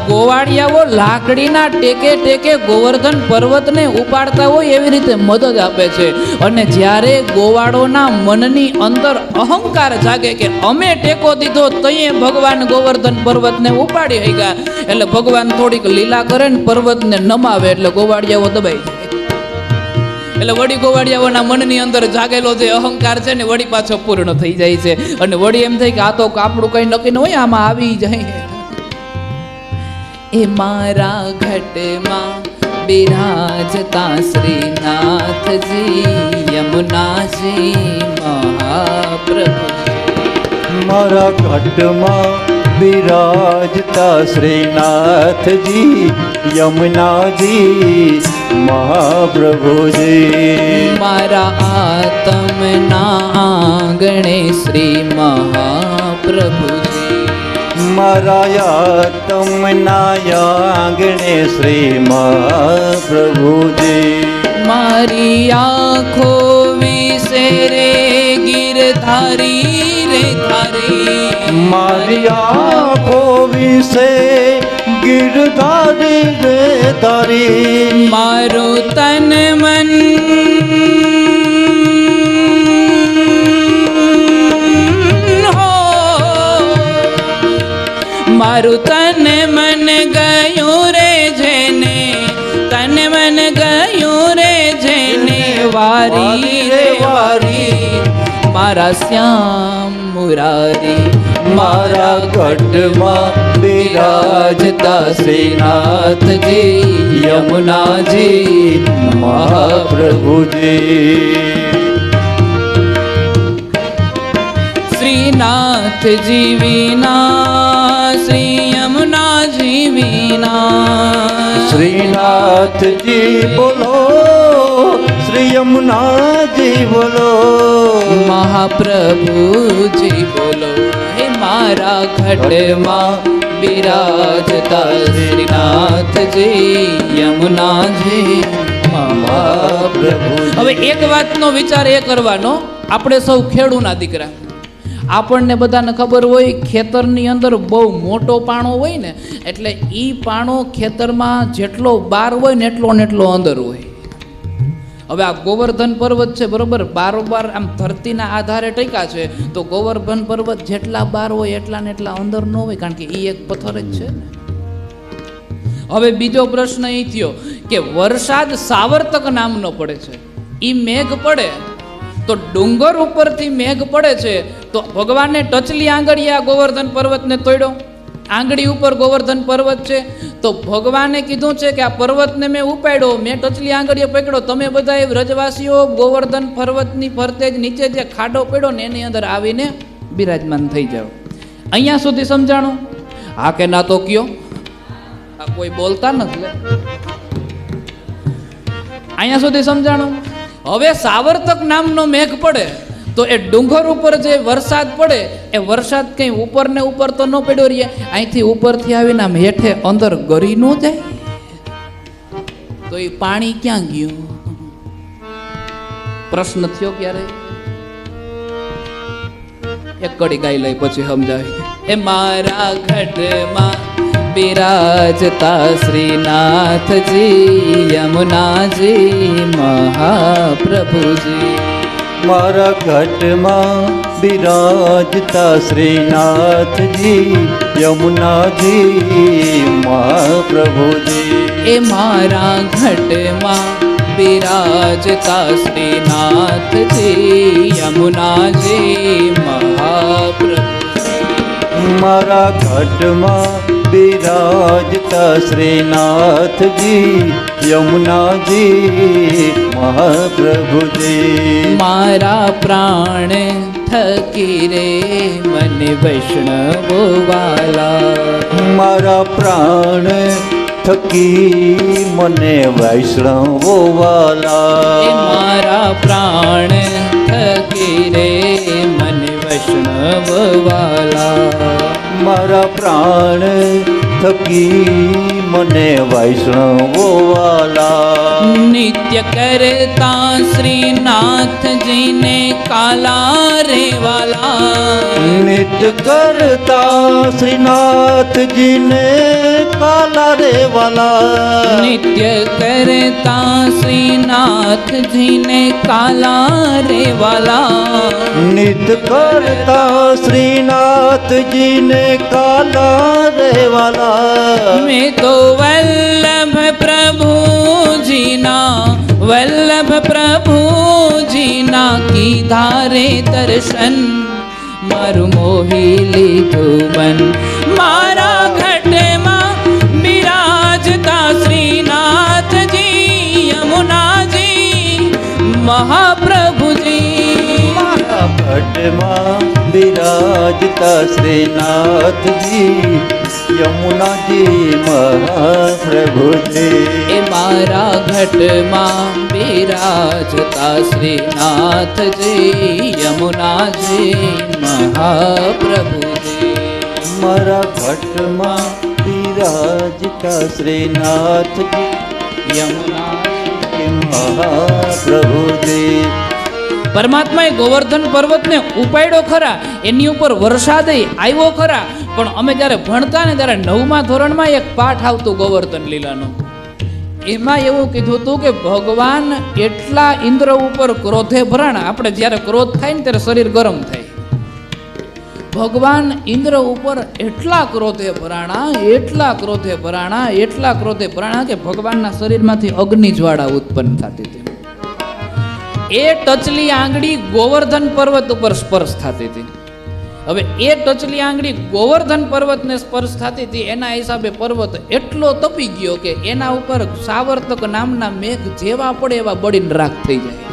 ગોવાળિયાઓ લાકડીના ટેકે ટેકે ગોવર્ધન પર્વતને ઉપાડતા હોય એવી રીતે મદદ આપે છે. અને જ્યારે ગોવાળોના મનની અંદર અહંકાર જાગે કે અમે ટેકો દીધો તઈએ ભગવાન ગોવર્ધન પર્વતને ઉપાડી ગયા, એટલે ભગવાન થોડીક લીલા કરે ને પર્વતને નમાવે એટલે ગોવાળિયાઓ દબાઈ જાય. એટલે વળી ગોવાળિયાઓના મનની અંદર જાગેલો જે અહંકાર છે ને વળી પાછો પૂર્ણ થઈ જાય છે. અને વળી એમ થાય કે આ તો આપણું કઈ નક્કી ન હોય, આમાં આવી જાય. એ મારા ઘટમાં બિરાજતા શ્રીનાથજી, યમુનાજી મહાપ્રભુ. મારા ઘટમાં બિરાજતા શ્રીનાથજી, યમુનાજી મહાપ્રભુજી. મારા આત્મના આંગણે શ્રી મહાપ્રભુજી. મારા તમના આંગણે શ્રી મહાપ્રભુજી. મારી આંખો વિશે રે ગિરધારી રે ધારી. મારી આંખો વિશે ગિરધારી રે ધારી. મારું તન મન મારું તન મન ગયું રે જેને, તન મન ગયું રે જેને વારી રે વારી. મારા શ્યામ મુરારી. મારા ઘટમાં બિરાજતા શ્રીનાથજી, યમુનાજી મહાપ્રભુજી. શ્રીનાથજી વિના, શ્રી યમુનાજી વિના, શ્રીનાથજી બોલો, શ્રી યમુનાજી બોલો, મહાપ્રભુજી બોલો. હે મારા ઘટમાં બિરાજતા શ્રીનાથજી યમુનાજી મહાપ્રભુ. હવે એક વાતનો વિચાર એ કરવાનો, આપણે સૌ ખેડૂના દીકરા, આપણને બધાને ખબર હોય ખેતરની અંદર બહુ મોટો પાણો હોય ને, એટલે એ પાણો ખેતરમાં જેટલો બાર હોય ને એટલો અંદર હોય. હવે આ ગોવર્ધન પર્વત છે બરોબર, બારોબાર આમ ધરતીના આધારે ટક્યા છે, તો ગોવર્ધન પર્વત જેટલા બાર હોય એટલા ને એટલા અંદર ન હોય, કારણ કે એ એક પથ્થર જ છે ને. હવે બીજો પ્રશ્ન એ થયો કે વરસાદ સાવર્તક નામનો પડે છે, એ મેઘ પડે તો ડુંગર ઉપરથી મેઘ પડે છે, તો ભગવાને ટચલી આંગળીએ આ ગોવર્ધન પર્વતને તોડ્યો. આંગળી ઉપર ગોવર્ધન પર્વત છે, તો ભગવાને કીધું છે કે આ પર્વતને મેં ઉપાડ્યો, મેં ટચલી આંગળીએ પકડ્યો, તમે બધા વ્રજવાસીઓ ગોવર્ધન પર્વતની ફરતે જ નીચે જે ખાડો પડ્યો ને એની અંદર આવીને બિરાજમાન થઈ જાઓ. અહીંયા સુધી સમજાણું? હા કે ના તો કયો? આ કોઈ બોલતા નથી. અહીંયા સુધી સમજાણું? હવે સાવર્તક નામનો મેઘ પડે તો એ ડુંગર ઉપર જે વરસાદ પડે એ વરસાદ કંઈ ઉપર ને ઉપર તો ન પડ્યો રહીએ, અહીંથી ઉપરથી આવીને આમ હેઠે અંદર ગરી ન જાય, તો એ પાણી ક્યાં ગયું? પ્રશ્ન થયો ક્યારે? એક કડી ગાઈ લઈ પછી સમજાવી. એ મારા ઘટમાં બિરાજતા શ્રીનાથજી યમુનાજી મહાપ્રભુજી. મારા ઘટમાં બિરાજતા શ્રીનાથજી યમુનાજી મહાપ્રભુજી. એ મારા ઘટમાં બિરાજતા શ્રીનાથજી યમુનાજી મહાપ્રભુજી. મારા ઘટમાં બિરાજતા શ્રીનાથજી યમુનાજી મહાપ્રભુજી. મારા પ્રાણ થકી રે મને વૈષ્ણવો વાલા. મારા પ્રાણ થકી મને વૈષ્ણવો એ વાલા. મારા પ્રાણ થકી રે મને વૈષ્ણવ વાલા. મારા પ્રાણ થકી મને વૈષ્ણવો વાલા. નિત્ય કરતા શ્રીનાથજીને કાલા રે વાલા. નિત્ય કરતા શ્રીનાથજીને કાલા રે વાલા. નિત્ય કરતા શ્રીનાથજીને કાલા રે વાલા. નિત્ય કરતા શ્રીનાથજીને કાલા રે વાલા. મેં તો વલ્લભ પ્રભુજીના કીધા રે દર્શન, મારું મોહી લીધું મન. મારા ઘટમાં બિરાજતા શ્રીનાથજી યમુનાજી મહાપ્રભુજી. મારા ઘટમાં બિરાજતા શ્રીનાથજી યમુનાજી મહાપ્રભુજી. એ મારા ઘટમાં બિરાજતા શ્રીનાથજી યમુનાજી મહાપ્રભુજી. મારા ઘટમાં બિરાજતા શ્રીનાથજી યમુનાજી મહાપ્રભુજી. પરમાત્માએ ગોવર્ધન પર્વતને ઉપાડ્યો ખરા, એની ઉપર વરસાદ આવ્યો ખરા, પણ અમે જ્યારે ભણતા ને ત્યારે 9મા ધોરણમાં એક પાઠ આવતું ગોવર્ધન લીલાનો. એમાં એવું કીધું હતું કે ભગવાન એટલા ઇન્દ્ર ઉપર ક્રોધે ભરાણા. આપણે જ્યારે ક્રોધ થાય ને ત્યારે શરીર ગરમ થાય. ભગવાન ઇન્દ્ર ઉપર એટલા ક્રોધે ભરાણા કે ભગવાનના શરીરમાંથી અગ્નિ જ્વાળા ઉત્પન્ન થતી હતી. એ ટચલી આંગળી ગોવર્ધન પર્વત ઉપર સ્પર્શ થતી હતી. હવે એ ટચલી આંગળી ગોવર્ધન પર્વતને સ્પર્શ થતી હતી, એના હિસાબે પર્વત એટલો તપી ગયો કે એના ઉપર સાવર્તક નામના મેઘ જેવા પડે એવા બળીને રાખ થઈ જાય.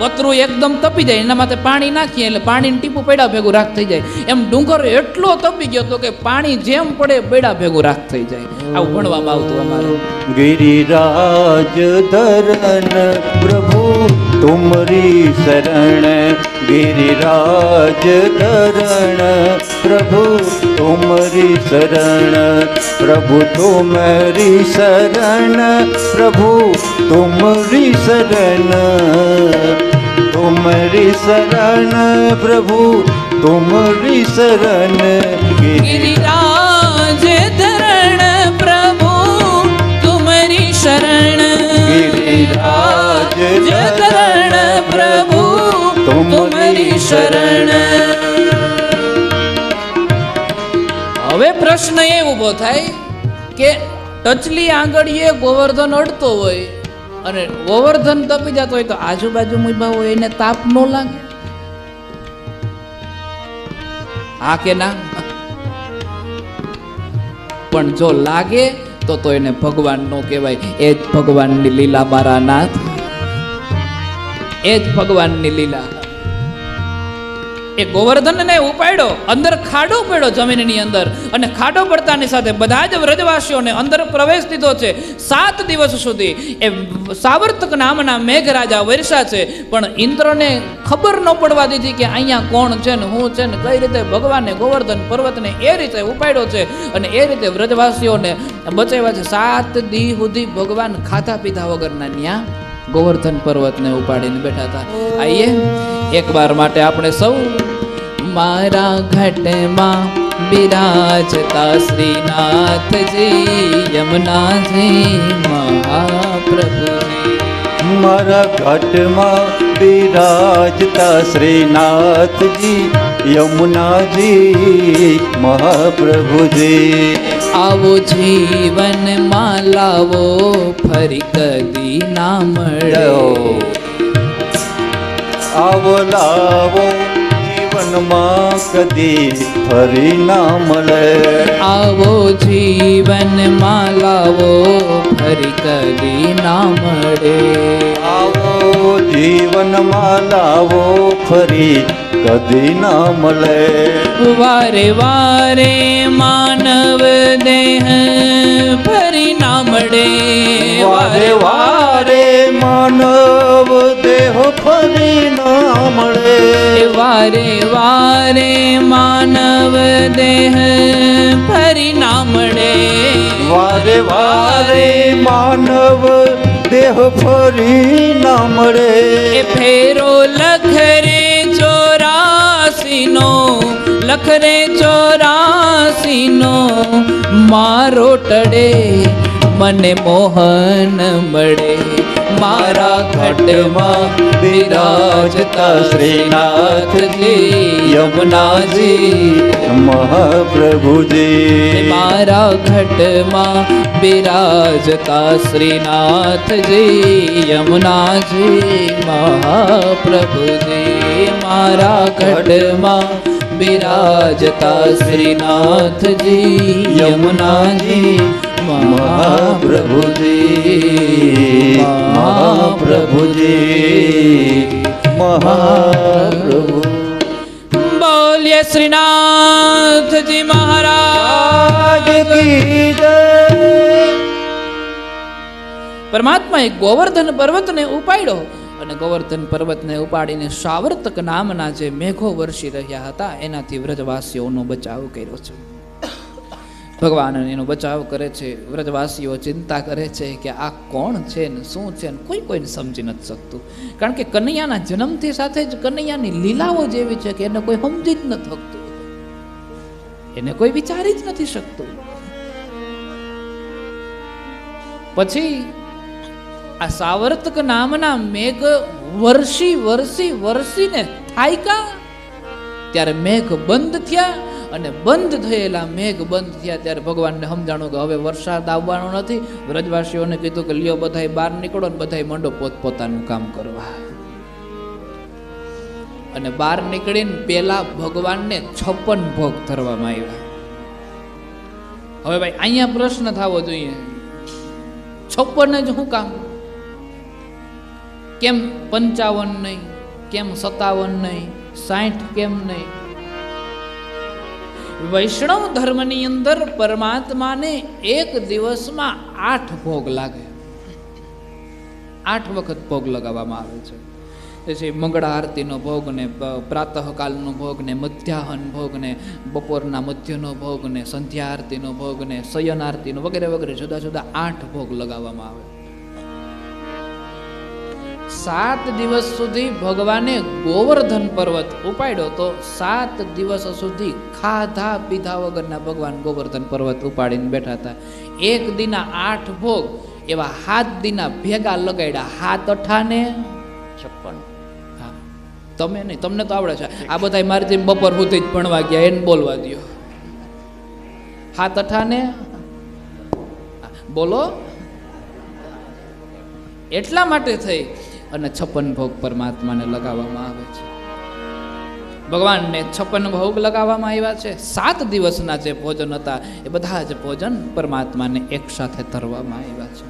પતરું એકદમ તપી જાય, એના માથે પાણી નાખીએ એટલે પાણીનું ટીપું પડ્યા ભેગું રાખ થઈ જાય. એમ ડુંગર એટલો તપી ગયો હતો કે પાણી જેમ પડે પડ્યા ભેગું રાખ થઈ જાય. આવું ભણવામાં આવતું અમારે. गिरिराज धरन प्रभु तुमरी शरण, गिरिराज धरण प्रभु तुमरी शरण, प्रभु तुमरी शरण, प्रभु तुमरी शरण, तुमरी शरण प्रभु तुमरी शरण. गिरिराज धरण प्रभु तुमरी शरण, गिरिराज धरण प्रभु तुमरी शरण. હવે પ્રશ્ન એ ઊભો થાય કે ટચલી આંગળીએ ગોવર્ધન અડતો હોય અને ગોવર્ધન તપી જતો હોય તો આજુબાજુ ઊભા હોય એને તાપ ન લાગે? હા કે ના? પણ જો લાગે તો એને ભગવાન નો કહેવાય. એ જ ભગવાનની લીલા મારા નાથ, એ જ ભગવાનની લીલા. એ ગોવર્ધનને ઉપાડ્યો, અંદર ખાડો પડ્યો જમીનની અંદર, અને ખાડો પડતાની સાથે બધા જ વ્રજવાસીઓને અંદર પ્રવેશ દીધો છે. 7 દિવસ સુધી એ સાવર્તક નામના મેઘરાજા વર્ષા છે, પણ ઇન્દ્રને ખબર ન પડવા દીધી કે અહીંયા કોણ છે ને હું છે ને કઈ રીતે ભગવાને ગોવર્ધન પર્વતને એ રીતે ઉપાડ્યો છે અને એ રીતે વ્રજવાસીઓને બચાવ્યા છે. 7 દી સુધી ભગવાન ખાધા પીધા વગરના ન્યા ગોવર્ધન પર્વતને ઉપાડીને બેઠા હતા. આઈએ એકવાર માટે આપણે સૌ મારા ઘટમાં બિરાજતા શ્રીનાથજી યમુનાજી મહાપ્રભુજી, મારા ઘાટમાં બિરાજતા શ્રીનાથજી યમુનાજી મહાપ્રભુજી. આવો જીવનમાં લાવો ફરી કદી ના મળે, આવો લાવો જીવનમાં કદી ફરી ના મળે, આવો જીવનમાં લાવો ફરી કદી ના મળે, આવો જીવનમાં લાવો ફરી કદી ના મળે. વારે વારે માનવ દેહ ફરી ના મળે, વારે વારે માનવ દેહ ફરી ના મળે, વારે વારે માનવ દેહ ફરી ના મળે, વારે વારે માનવ દેહ ફરી ના મળે. એ ફેરો લખરે 84 નો, લખરે 84 નો મારો ટડે મને મોહન મળે. મારા ઘટમાં બિરાજતા શ્રીનાથજી યમુનાજી મહાપ્રભુજી, મારા ઘટમાં બિરાજતા શ્રીનાથજી યમુનાજી મહાપ્રભુજી, મારા ઘટમાં બિરાજતા શ્રીનાથજી યમુનાજી મહાપ્રભુજી, મહાપ્રભુજી, મહાપ્રભુ. બોલીએ શ્રીનાથજી મહારાજ કી જય. પરમાત્માએ ગોવર્ધન પર્વતને ઉપાડ્યો અને ગોવર્ધન પર્વતને ઉપાડીને સાવર્તક નામના જે મેઘો વર્ષી રહ્યા હતા એનાથી વ્રજવાસીઓનો બચાવ કર્યો છે. ભગવાન એનો બચાવ કરે છે. વ્રજવાસીઓ ચિંતા કરે છે કે આ કોણ છે ને શું છે ને કોઈને સમજી નથી શકતું, કારણ કે કનૈયાના જન્મથી સાથે જ કનૈયાની લીલાઓ જેવી છે કે એને કોઈ સમજી જ નથી શકતું, એને કોઈ વિચારી જ નથી શકતું. પછી આ સાવર્તક નામના મેઘ વર્ષીને થાયકા ત્યારે મેઘ બંધ થયા, અને બંધ થયેલા મેઘ બંધ થયા ત્યારે ભગવાનને સમજાણું કે હવે વરસાદ આવવાનો નથી. વ્રજવાસીઓને કીધું કે લ્યો બધાય બહાર નીકળો ને બધાય મંડો પોતપોતાનું કામ કરવા. અને બહાર નીકળીને પેલા ભગવાનને 56 ભોગ ધરવામાં આવ્યા. હવે ભાઈ અહીંયા પ્રશ્ન થવો જોઈએ 56 જ શું કામ, કેમ 55 નહીં, કેમ 57 નહીં, 60 કેમ નહીં? વૈષ્ણવ ધર્મની અંદર પરમાત્માને એક દિવસમાં 8 ભોગ લાગે, 8 વખત ભોગ લગાવવામાં આવે છે. પછી મંગળા આરતીનો ભોગ ને, પ્રાતઃકાલનો ભોગ ને, મધ્યાહન ભોગ ને, બપોરના મધ્યનો ભોગ ને, સંધ્યા આરતીનો ભોગ ને, શયન આરતીનો વગેરે વગેરે જુદા જુદા 8 ભોગ લગાવવામાં આવે. 7 દિવસ સુધી ભગવાને ગોવર્ધન પર્વત ઉપાડ્યો તો 7 દિવસ સુધી ખાધા પીધા વગરના ભગવાન ગોવર્ધન પર્વત ઉપાડીને બેઠા હતા. એક દિના 8 ભોગ એવા 7 દિના ભેગા લગાડ્યા. 7 અઠાને 56. હા, તમે નહીં, તમને તો આવડે છે. આ બધા મારી જેમ બપોર સુધી જ ભણવા ગયા, એને બોલવા દો. 7 અઠાને બોલો. એટલા માટે થઈ અને 56 ભોગ પરમાત્માને લગાવવામાં આવે છે. ભગવાનને 56 ભોગ લગાવવામાં આવ્યા છે. 7 દિવસના જે ભોજન હતા એ બધા જ ભોજન પરમાત્માને એક સાથે ધરવામાં આવ્યા છે.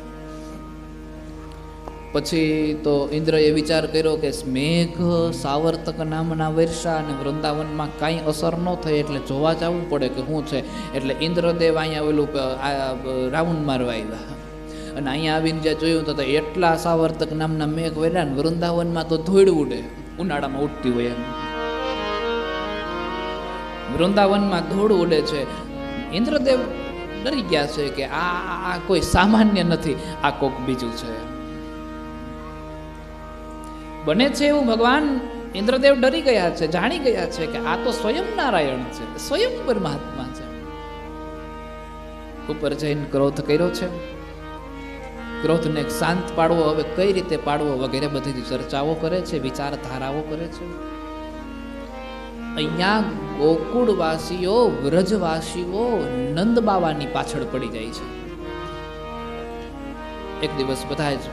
પછી તો ઇન્દ્રએ વિચાર કર્યો કે મેઘ સાવર્તક નામના વર્ષા અને વૃંદાવનમાં કાંઈ અસર ન થઈ એટલે જોવા જવું પડે કે શું છે. એટલે ઇન્દ્રદેવ અહીંયા ઓલું રાઉન્ડ મારવા આવ્યા અને અહીંયા આવીને જ્યાં જોયું તો એટલા સાવર્તક નામના મેઘ વર્યા ને વૃંદાવનમાં તો ધૂળ ઉડે, ઉનાળામાં ઉડતી હોય એમ વૃંદાવનમાં ધૂળ ઉડે છે. ઇન્દ્રદેવ ડરી ગયા છે કે આ કોઈ સામાન્ય નથી, આ કોક બીજું છે. બને છે એવું ભગવાન ઇન્દ્રદેવ ડરી ગયા છે, જાણી ગયા છે કે આ તો સ્વયં નારાયણ છે, સ્વયં પરમાત્મા છે. ઉપર જઈને ક્રોધ કર્યો છે. ક્રોધને શાંત પાડવો, હવે કઈ રીતે પાડવો વગેરે બધી ચર્ચાઓ કરે છે, વિચારધારાઓ કરે છે. અહીંયા ગોકુળવાસીઓ, વ્રજવાસીઓ નંદ બાવાની પાછળ પડી જાય છે. એક દિવસ બધા જ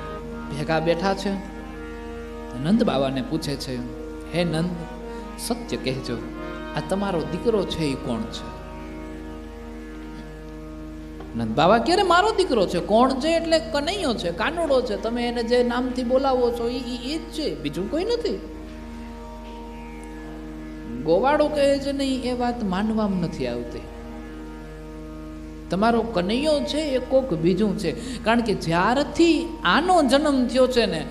ભેગા બેઠા છે. નંદ બાવાને પૂછે છે, હે નંદ, સત્ય કહેજો, આ તમારો દીકરો છે એ કોણ છે? નંદ બાવા ક્યારે મારો દીકરો છે? કોણ છે એટલે કનૈયો છે, કાનુડો છે, તમે એને જે નામથી બોલાવો છો એ જ છે, બીજું કોઈ નથી. ગોવાળો કહે છે નહીં, એ વાત માનવામાં નથી આવતી. તમારો કનૈયો છે એ કોક બીજું છે. કારણ કે જ્યારથી આનો જન્મ થયો છે ને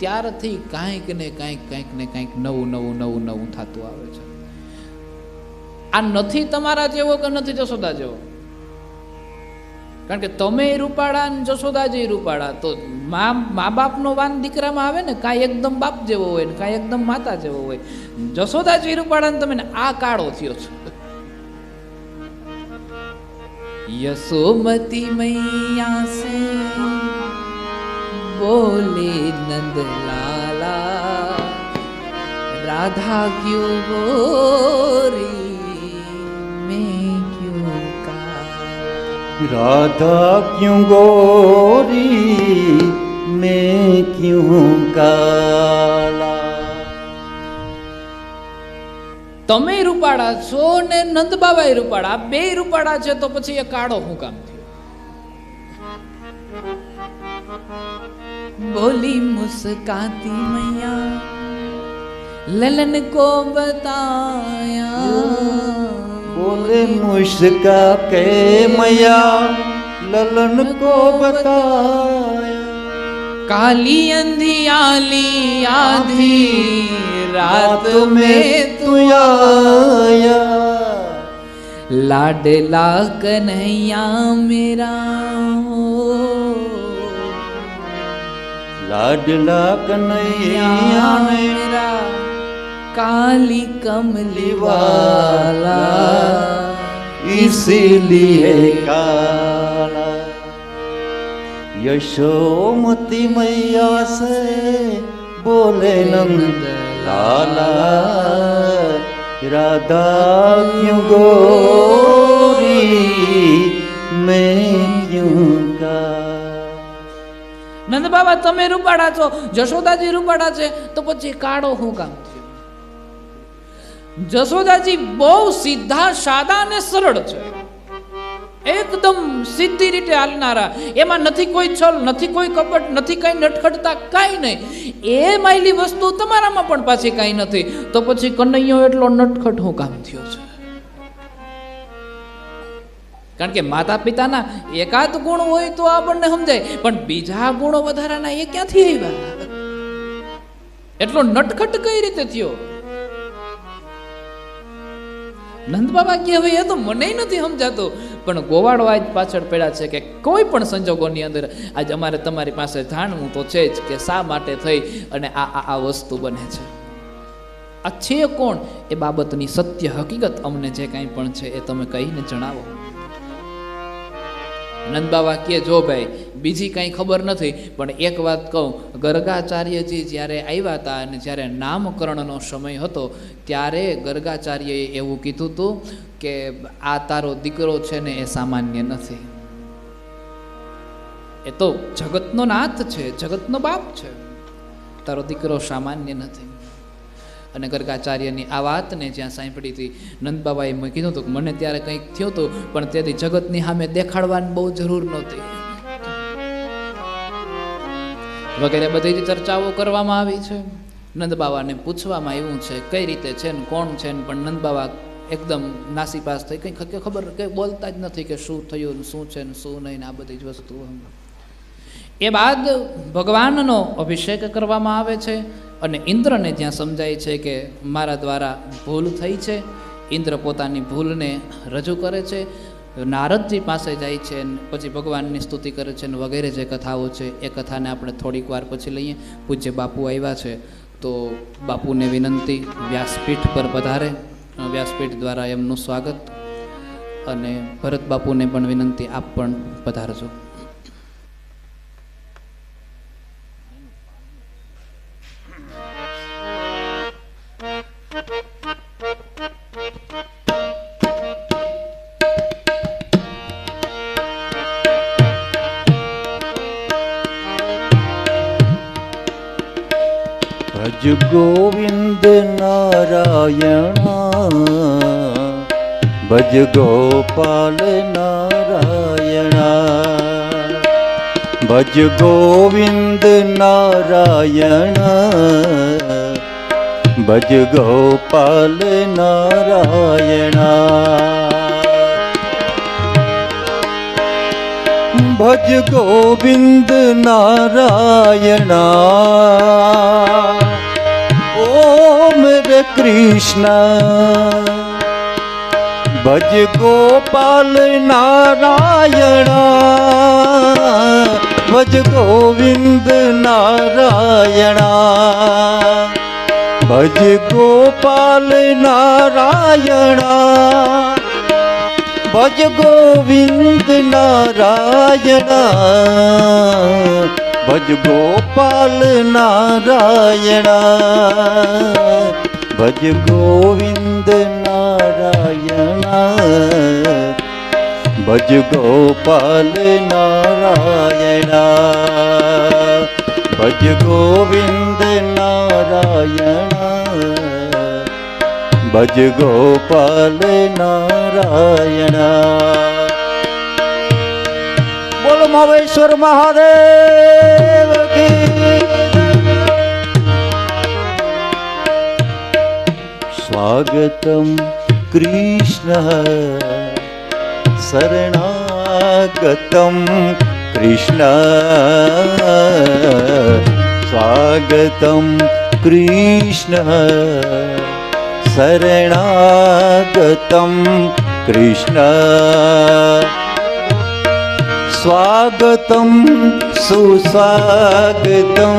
ત્યારથી કાંઈક ને કાંઈક નવું થતું આવે છે. આ નથી તમારા જેવો કે નથી જશોદા જેવો. કારણ કે તમે રૂપાળા ને જશોદાજી રૂપાળા, તો મા બાપનો વાન દીકરામાં આવે ને, કાંઈ એકદમ બાપ જેવો હોય ને કાંઈ એકદમ માતા જેવો હોય. જશોદાજી રૂપાળા ને તમે ને આ કાળો થયો છે. યશોમતી મૈયા સે બોલે નંદ લાલા, રાધા ક્યું ગોરી મેં ક્યું કા. राधा क्यों गोरी मैं क्यों काला. તમે રૂપાળા છો ને નંદ બાબાએ રૂપાળા, આ બે રૂપાળા છે તો પછી એ કાળો શું કામ થયો? બોલી મુસ્કાતી મૈયા લलन को बताया. बोले मुस्का के मैया ललन को बताया. काली अंधियाली आधी रात में तू आया. लाडला कन्हैया मेरा हो, लाडला कन्हैया मेरा काली कमली वाला इसीलिए काला. यशोमती मैया से बोले नंद लाला, राधा क्यों गोरी मैं क्यों काला. નંદ બાબા તમે રૂપાળા છો, જશોદાજી રૂપાળા છે તો પછી કાળો શું કામ થયો? જશોદાજી બહુ સીધા સાદા અને સરળ છે. એકદમ સીધી રીતે હાલનારા, એમાં નથી કોઈ છલ, નથી કોઈ કપટ, નથી કઈ નટખટતા, કાંઈ નહીં. એ માયલી વસ્તુ તમારામાં પણ પાછી કાંઈ નથી, તો પછી કનૈયો એટલો નટખટ હું કામ થયો છે? કારણ કે માતા પિતાના એકાદ ગુણ હોય તો આપણને સમજાય, પણ બીજા ગુણો વધારાના એ ક્યાંથી આવ્યા? એટલો નટખટ કઈ રીતે થયો? નંદ બાબા કે હવે એ તો મને નથી સમજાતું, પણ ગોવાળો આજ પાછળ પડ્યા છે કે કોઈ પણ સંજોગોની અંદર આજ અમારે તમારી પાસે જાણવું તો છે જ કે શા માટે થઈ અને આ વસ્તુ બને છે. આ છે કોણ એ બાબતની સત્ય હકીકત અમને જે કાંઈ પણ છે એ તમે કહીને જણાવો. નંદ બાબા કે જો ભાઈ બીજી કાંઈ ખબર નથી, પણ એક વાત કહું, ગર્ગાચાર્યજી જ્યારે આવ્યા હતા અને જ્યારે નામકરણનો સમય હતો ત્યારે ગર્ગાચાર્યએ એવું કીધું હતું કે આ તારો દીકરો છે ને એ સામાન્ય નથી, એ તો જગતનો નાથ છે, જગતનો બાપ છે, તારો દીકરો સામાન્ય નથી. અને ગર્ગાચાર્યની આ વાતને જ્યાં સાંભળી હતી, નંદ બાબાએ મેં કીધું હતું કે મને ત્યારે કંઈક થયું હતું, પણ તેથી જગતની સામે દેખાડવાની બહુ જરૂર નહોતી વગેરે બધી જ ચર્ચાઓ કરવામાં આવી છે. નંદ બાબાને પૂછવામાં આવ્યું છે કઈ રીતે છે ને કોણ છે ને, પણ નંદ બાબા એકદમ નાસીપાસ થઈ, કંઈ ખબર કંઈ બોલતા જ નથી કે શું થયું ને શું છે ને શું નહીં ને આ બધી જ વસ્તુઓ. એ બાદ ભગવાનનો અભિષેક કરવામાં આવે છે અને ઇન્દ્રને જ્યાં સમજાય છે કે મારા દ્વારા ભૂલ થઈ છે, ઇન્દ્ર પોતાની ભૂલને રજૂ કરે છે, નારદજી પાસે જાય છે અને પછી ભગવાનની સ્તુતિ કરે છે અને વગેરે જે કથાઓ છે એ કથાને આપણે થોડીક વાર પછી લઈએ. પૂજ્ય બાપુ આવ્યા છે તો બાપુને વિનંતી વ્યાસપીઠ પર પધારે, વ્યાસપીઠ દ્વારા એમનું સ્વાગત, અને ભરત બાપુને પણ વિનંતી આપ પણ પધારજો. ભજ ગોવિંદ નારાયણા, ભજ ગોપાલ નારાયણા, ભજ ગોવિંદ નારાયણા, ભજ ગોપાલ નારાયણા, ભજ ગોવિંદ નારાયણા, ઓમ રે કૃષ્ણ, ભજ ગોપાલ નારાયણા, ભજ ગોવિંદ નારાયણા, ભજ ગોપાલ નારાયણા, ભજ ગોવિંદ નારાયણા, ભજ ગોપાલ નારાયણા, ભજ ગોવિંદ નારાયણા, ભજ ગોપાલ નારાયણા, ભજ ગોવિંદ નારાયણા, ભજ ગોપાલ નારાયણા. બોલો મહેશ્વર મહાદેવ કી. સ્વાગતમ કૃષ્ણ શરણાગતમ કૃષ્ણ, સ્વાગતમ કૃષ્ણ શરણાગતમ કૃષ્ણ, સ્વાગતમ સુસ્વાગતમ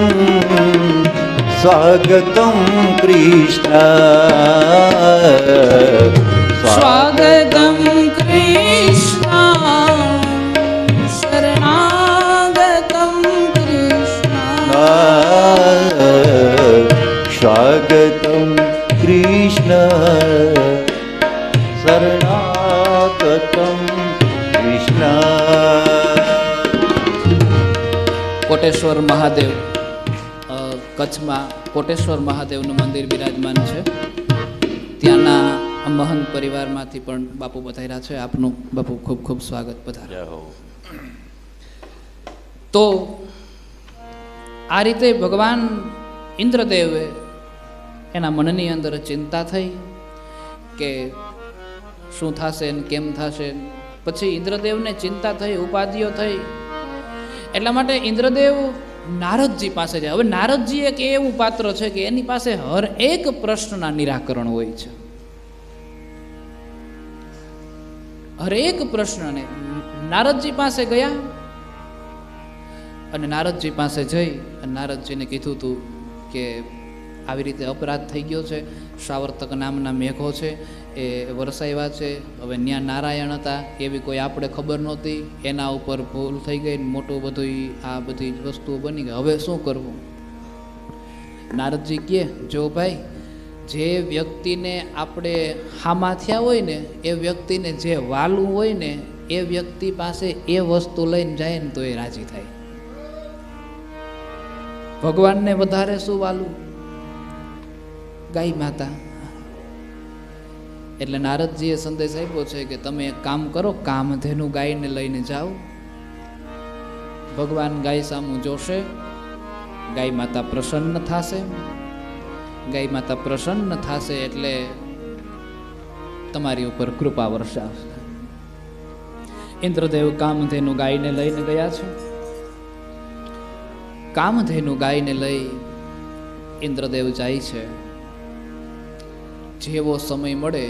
સ્વાગતમ કૃષ્ણ, સ્વાગતમ કૃષ્ણ શરણાગતમ કૃષ્ણ, સ્વાગતમ કૃષ્ણ શરણાગતમ કૃષ્ણ. કોટેશ્વર મહાદેવ, કચ્છમાં કોટેશ્વર મહાદેવનું મંદિર બિરાજમાન છે. ત્યાંના મહંત પરિવારમાંથી પણ બાપુ પધાર્યા છે. આપનું બાપુ ખૂબ ખૂબ સ્વાગત. પધારો. જય હો. તો આ રીતે ભગવાન ઇન્દ્રદેવે એના મનની અંદર ચિંતા થઈ કે શું થશે ને કેમ થશે. પછી ઇન્દ્રદેવને ચિંતા થઈ, ઉપાધિઓ થઈ. એટલા માટે ઇન્દ્રદેવ નારદજી પાસે જાય. હવે નારદજી એક એવું પાત્ર છે કે એની પાસે હર એક પ્રશ્નના નિરાકરણ હોય છે. હરેક પ્રશ્નને નારદજી પાસે ગયા અને નારદજી પાસે જઈ અને નારદજીને કીધું હતું કે આવી રીતે અપરાધ થઈ ગયો છે, શ્રાવર્તક નામના મેઘો છે એ વરસાવ્યા છે. હવે ન્યા નારાયણ હતા એવી કોઈ આપણે ખબર નહોતી, એના ઉપર ભૂલ થઈ ગઈ, મોટું બધું આ બધી વસ્તુઓ બની ગઈ. હવે શું કરવું? નારદજી કહે, જો ભાઈ, જે વ્યક્તિને આપણે હામા થયા હોય ને એ વ્યક્તિને જે વાલું હોય ને એ વ્યક્તિ પાસે એ વસ્તુ લઈને જાય ને તો એ રાજી થાય. ભગવાનને વધારે શું વાલું? ગાય માતા. એટલે નારદજીએ સંદેશ આપ્યો છે કે તમે એક કામ કરો, કામધેનુ ગાયને લઈને જાઓ. ભગવાન ગાય સામું જોશે, ગાય માતા પ્રસન્ન થશે. ગાય માતા પ્રસન્ન થશે એટલે તમારી ઉપર કૃપા વર્ષાવશે. ઇન્દ્રદેવ કામધેનુ ગાયને લઈને ગયા છે. કામધેનુ ગાયને લઈ ઇન્દ્રદેવ જાય છે. જેવો સમય મળે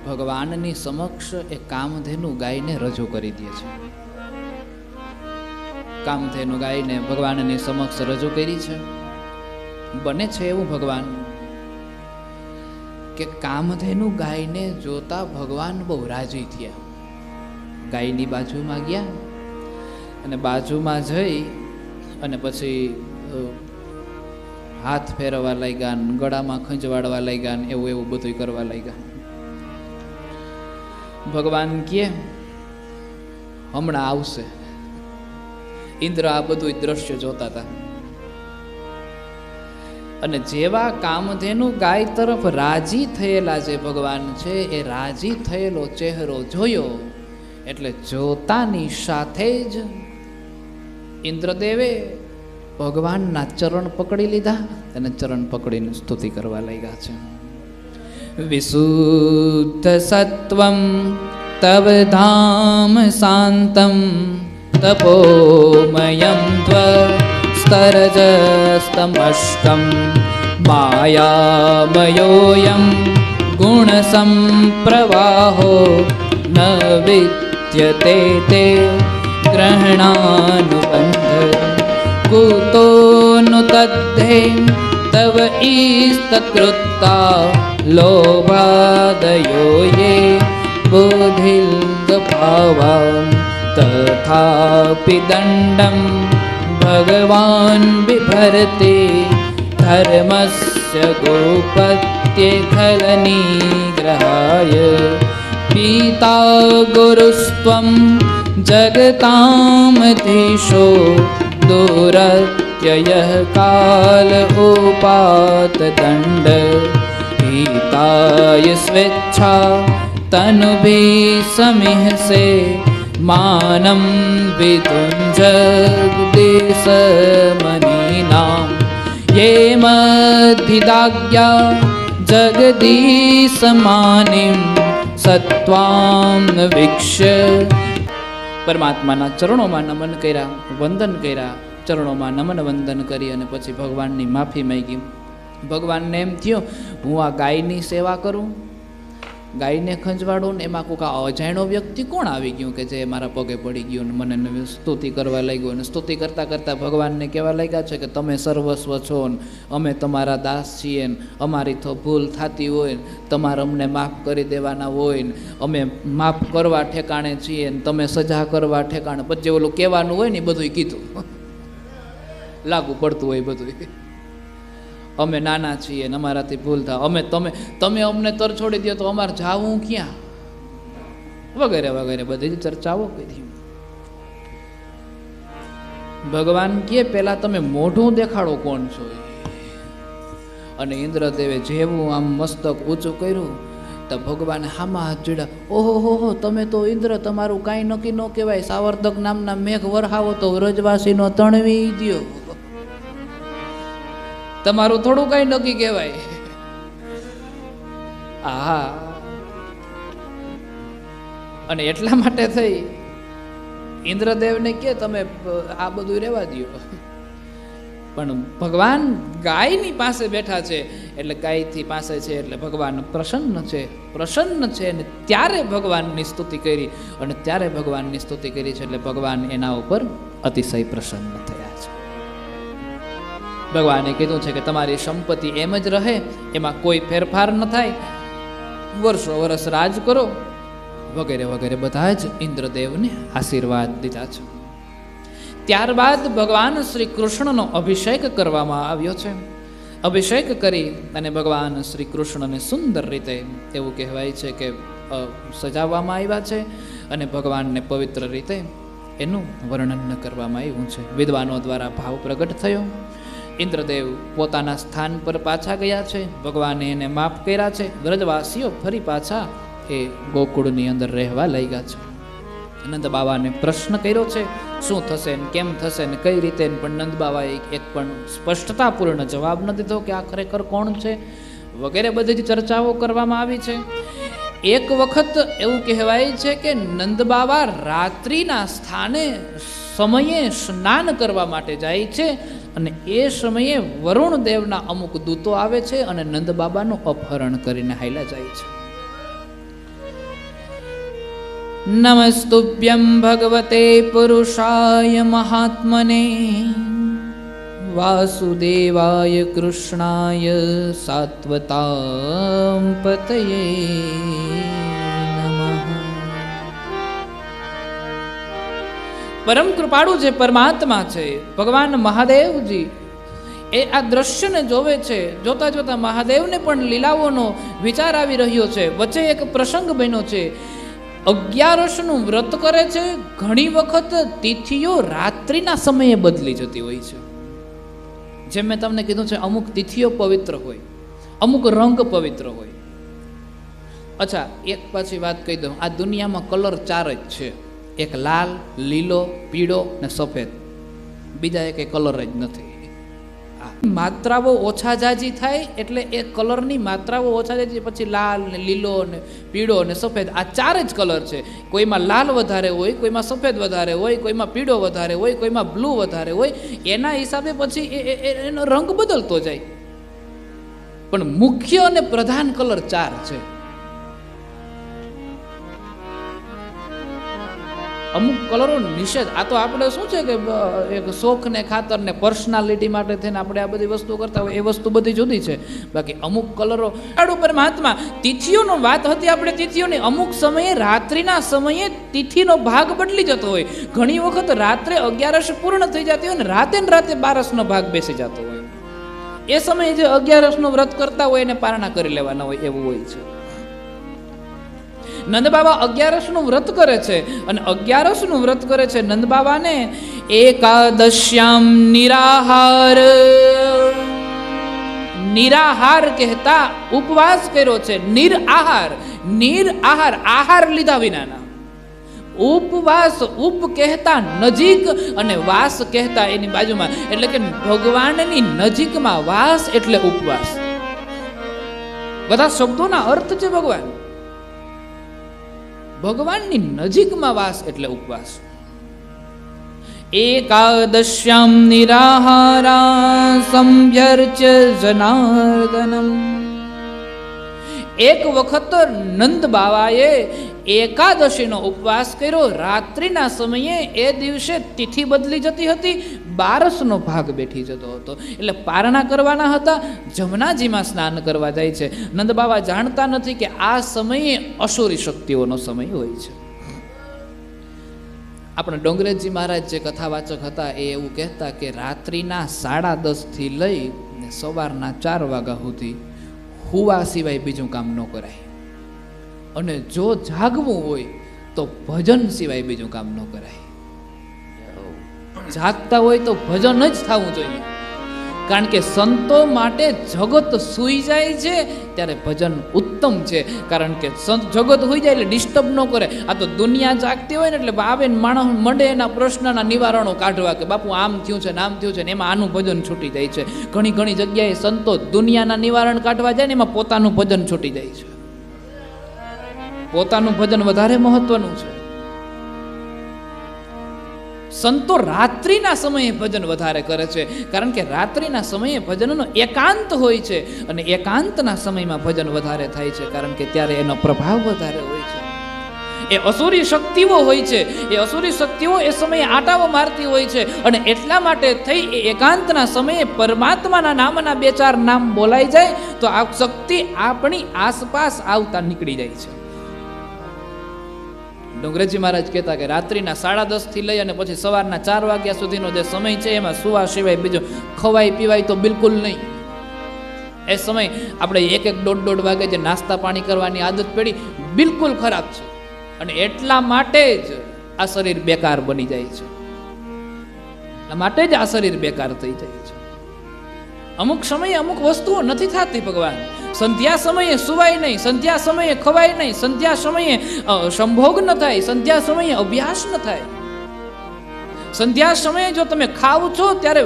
ભગવાનની સમક્ષ એ કામધેનુ ગાયને રજૂ કરી દે છે. કામધેનુ ગાયને ભગવાનની સમક્ષ રજૂ કરી છે. બને છે એવું ભગવાન કે કામધેનુ ગાયને જોતા ભગવાન બહુ રાજી થયા. ગાયની બાજુમાં ગયા અને બાજુમાં જઈ અને પછી હાથ ફેરવવા લાગ્યા, ગળામાં ખંજવાડવા લાગ્યા, એવું એવું બધું કરવા લાગ્યા. ભગવાન કહે હમણાં આવશે. ઇન્દ્ર આ બધું દ્રશ્ય જોતા હતા અને જેવા કામધેનુ ગાય તરફ રાજી થયેલા જે ભગવાન છે એ રાજી થયેલો ચહેરો જોયો એટલે જોતાની સાથે જ ઇન્દ્રદેવે ભગવાનના ચરણ પકડી લીધા અને ચરણ પકડીને સ્તુતિ કરવા લાગ્યા છે. વિશુદ્ધ સત્વમ તવ ધામ શાંતમ તપોમયમ સ્તરજસ્તમષ્ટમ માયામયોયમ ગુણસંપ્રવાહો ન વિદ્યતે તે ગ્રહણાનુબંધ કુતો नु તદ્ધે તવ ઈસ્તકૃતા લોભાદયો યે બુદ્ધિર્ગભાવા તથાપિ દંડમ ભગવાન બિભરતે ધર્મસ્ય ગોપત્યે ખલનિગ્રહાય પિતા ગુરુસ્ત્વં જગતામધીશો દુરત્યયઃ કાલ ઉપાત દંડ હિતાય સ્વેચ્છા તનુભી સમિહસે માનમ વિદુંજગદીશ મનીનામ યે મધિદાજ્ઞા જગદીશ માનિમ સત્વામ વિક્ષ્ય. પરમાત્માના ચરણોમાં નમન કર્યા, વંદન કર્યા. ચરણોમાં નમન વંદન કરી અને પછી ભગવાનની માફી માંગી. ભગવાનને એમ થયો હું આ ગાયની સેવા કરું, ગાયને ખંજવાડું ને એમાં કોઈ અજાણ્યો વ્યક્તિ કોણ આવી ગયું કે જે મારા પગે પડી ગયું ને મને સ્તુતિ કરવા લાગ્યો. અને સ્તુતિ કરતાં કરતાં ભગવાનને કહેવા લાગ્યા છે કે તમે સર્વસ્વ છો ને અમે તમારા દાસ છીએ ને અમારી તો ભૂલ થતી હોય ને તમારે અમને માફ કરી દેવાના હોય ને અમે માફ કરવા ઠેકાણે છીએ ને તમે સજા કરવા ઠેકાણે. પછી ઓલું કહેવાનું હોય ને એ બધું કીધું લાગુ પડતું હોય બધું. અમે નાના છીએ ને અમારાથી ભૂલ થાય, અમે તમે અમને તર છોડી દો તો અમારે જાવું ક્યાં, વગેરે વગેરે બધી ચર્ચાઓ કરી. ભગવાન કે પેલા તમે મોઢું દેખાડો કોણ છો. અને ઇન્દ્રદેવે જેવું આમ મસ્તક ઊંચું કર્યું તો ભગવાન હામાં હાથ જોડ્યા, ઓહો હો તમે તો ઇન્દ્ર, તમારું કાંઈ નક્કી ન કહેવાય, સાવર્ધક નામના મેઘ વરહાવો તો વ્રજવાસીનો તણવી દ્યો, તમારું થોડું કાંઈ નક્કી કહેવાય. આહા. અને એટલા માટે થઈ ઇન્દ્રદેવને કે તમે આ બધું રહેવા દો. પણ ભગવાન ગાયની પાસે બેઠા છે એટલે ગાયથી પાસે છે એટલે ભગવાન પ્રસન્ન છે અને ત્યારે ભગવાનની સ્તુતિ કરી, અને ત્યારે ભગવાનની સ્તુતિ કરી છે એટલે ભગવાન એના ઉપર અતિશય પ્રસન્ન થયા છે. ભગવાને કીધું છે કે તમારી સંપત્તિ એમ જ રહે, એમાં કોઈ ફેરફાર ન થાય, વર્ષો વર્ષ રાજ કરો વગેરે વગેરે બધા જ ઇન્દ્રદેવને આશીર્વાદ દીધા છે. ત્યારબાદ ભગવાન શ્રી કૃષ્ણનો અભિષેક કરવામાં આવ્યો છે. અભિષેક કરી અને ભગવાન શ્રી કૃષ્ણને સુંદર રીતે એવું કહેવાય છે કે સજાવવામાં આવ્યા છે અને ભગવાનને પવિત્ર રીતે એનું વર્ણન કરવામાં આવ્યું છે. વિદ્વાનો દ્વારા ભાવ પ્રગટ થયો. ઇન્દ્રદેવ પોતાના સ્થાન પર પાછા ગયા છે, ભગવાને એને માફ કર્યા છે. વ્રજવાસીઓ ફરી પાછા એ ગોકુળની અંદર રહેવા લઈ ગયા છે. નંદ બાબાને પ્રશ્ન કર્યો છે શું થશે ને કેમ થશે ને કઈ રીતે, પણ નંદ બાબાએ એક પણ સ્પષ્ટતાપૂર્ણ જવાબ ન દીધો કે આ ખરેખર કોણ છે વગેરે બધી જ ચર્ચાઓ કરવામાં આવી છે. એક વખત એવું કહેવાય છે કે નંદ બાબા રાત્રિના સ્થાને સમયે સ્નાન કરવા માટે જાય છે અને એ સમયે વરુણ દેવના અમુક દૂતો આવે છે અને નંદ બાબાનું અપહરણ કરીને હાલ્યા જાય છે. નમસ્તુભ્યં ભગવતે પુરુષાય મહાત્મને વાસુદેવાય કૃષ્ણાય સાત્વતાં પતયે નમઃ. પરમ કૃપાળુ જે પરમાત્મા છે ભગવાન મહાદેવજી એ આ દ્રશ્યને જોવે છે. જોતા જોતા મહાદેવને પણ લીલાઓનો વિચાર આવી રહ્યો છે. વચ્ચે એક પ્રસંગ બન્યો છે. 11નું વ્રત કરે છે. ઘણી વખત તિથિઓ રાત્રિના સમયે બદલી જતી હોય છે. જેમ મેં તમને કીધું છે અમુક તિથિઓ પવિત્ર હોય, અમુક રંગ પવિત્ર હોય. અચ્છા, એક પાછી વાત કહી દઉં, આ દુનિયામાં કલર 4 જ છે. એક લાલ, લીલો, પીળો ને સફેદ. બીજા એક કલર જ નથી. માત્રાઓ ઓછા જાજી થાય એટલે એ કલરની માત્રાઓ ઓછા જાજી, પછી લાલ ને લીલો ને પીળો ને સફેદ, આ 4 જ કલર છે. કોઈમાં લાલ વધારે હોય, કોઈમાં સફેદ વધારે હોય, કોઈમાં પીળો વધારે હોય, કોઈમાં બ્લુ વધારે હોય. એના હિસાબે પછી એનો રંગ બદલતો જાય. પણ મુખ્ય અને પ્રધાન કલર 4 છે. અમુક કલરો નિષેધ. આ તો આપણે શું છે કે એક શોખ ને ખાતર ને પર્સનાલિટી માટે થઈને આપણે આ બધી વસ્તુ કરતા હોય, એ વસ્તુ બધી જુદી છે. બાકી અમુક કલરો ઉપર મહાત્મા તિથિઓનો વાત હતી. આપણે તિથિઓની અમુક સમયે રાત્રિના સમયે તિથિનો ભાગ બદલી જતો હોય. ઘણી વખત રાત્રે 11 પૂર્ણ થઈ જતી હોય ને રાતે 12નો ભાગ બેસી જતો હોય. એ સમયે જે 11નું વ્રત કરતા હોય એને પારણા કરી લેવાના હોય એવું હોય છે. નંદ બાબા 11નું વ્રત કરે છે અને 11નું વ્રત કરે છે. નંદ બાબાને એકાદશ્યામ નિરાહાર કહેતા ઉપવાસ કર્યો છે. નિરાહાર આહાર લીધા વિનાના ઉપવાસ. ઉપ કહેતા નજીક અને વાસ કહેતા એની બાજુમાં, એટલે કે ભગવાનની નજીકમાં વાસ એટલે ઉપવાસ. બધા શબ્દોના અર્થ છે. ભગવાનની નજીકમાં વાસ એટલે ઉપવાસ. એકાદશ્યામ નિરાહારા સંભ્યર્ચ્ય જનાર્દનમ. એક વખત નંદ બાબાએ એકાદશીનો ઉપવાસ કર્યો. રાત્રિના સમયે એ દિવસે તિથિ બદલી જતી હતી, 12નો ભાગ બેઠી જતો હતો. એટલે પારણા કરવાના હતા. જમનાજીમાં સ્નાન કરવા જાય છે. નંદ બાબા જાણતા નથી કે આ સમયે અસુરી શક્તિઓનો સમય હોય છે. આપણે ડોંગરેજી મહારાજ જે કથાવાચક હતા એ એવું કહેતા કે રાત્રિના 10:30 લઈ સવારના 4 વાગ્યા સુધી હુવા સિવાય બીજું કામ ન કરાય, અને જો જાગવું હોય તો ભજન સિવાય બીજું કામ ન કરાય. જાગતા હોય તો ભજન જ થવું જોઈએ. કારણ કે સંતો માટે જગત સૂઈ જાય છે ત્યારે ભજન ઉત્તમ છે. કારણ કે જગત સૂઈ જાય એટલે ડિસ્ટર્બ ન કરે. આ તો દુનિયા જાગતી હોય ને એટલે આવે ને માણસ મંડે એના પ્રશ્નના નિવારણો કાઢવા કે બાપુ આમ થયું છે ને આમ થયું છે ને, એમાં આનું ભજન છૂટી જાય છે. ઘણી ઘણી જગ્યાએ સંતો દુનિયાના નિવારણ કાઢવા જાય ને એમાં પોતાનું ભજન છૂટી જાય છે. પોતાનું ભજન વધારે મહત્વનું છે. સંતો રાત્રિના સમયે ભજન વધારે કરે છે, કારણ કે રાત્રિના સમયે ભજનનો એકાંત હોય છે અને એકાંતના સમયમાં ભજન વધારે થાય છે, કારણ કે ત્યારે એનો પ્રભાવ વધારે હોય છે. એ અસુરી શક્તિઓ હોય છે, એ અસુરી શક્તિઓ એ સમયે આટાઓ મારતી હોય છે અને એટલા માટે થઈ એ એકાંતના સમયે પરમાત્માના નામના 2-4 નામ બોલાઈ જાય તો આ શક્તિ આપણી આસપાસ આવતા નીકળી જાય છે. ડુંગરેજી મહારાજ કહેતા કે રાત્રિના 10:30 થી લઈ અને પછી સવારના 4 વાગ્યા સુધીનો જે સમય છે એમાં સુવા સિવાય બીજો ખવાય પીવાય તો બિલકુલ નહીં. એ સમય આપણે 1-1, 1:30 વાગે જે નાસ્તા પાણી કરવાની આદત પડી બિલકુલ ખરાબ છે અને એટલા માટે જ આ શરીર બેકાર બની જાય છે. એટલા માટે જ આ શરીર બેકાર થઈ જાય છે. અમુક સમયે અમુક વસ્તુઓ નથી થતી ભગવાન. સંધ્યા સમયે સુવાય નહીં, સંધ્યા સમયે ખવાય નહીં, સંધ્યા સમયે સંભોગ ન થાય, સંધ્યા સમયે અભ્યાસ ન થાય. સંધ્યા સમયે જો તમે ખાવ છો ત્યારે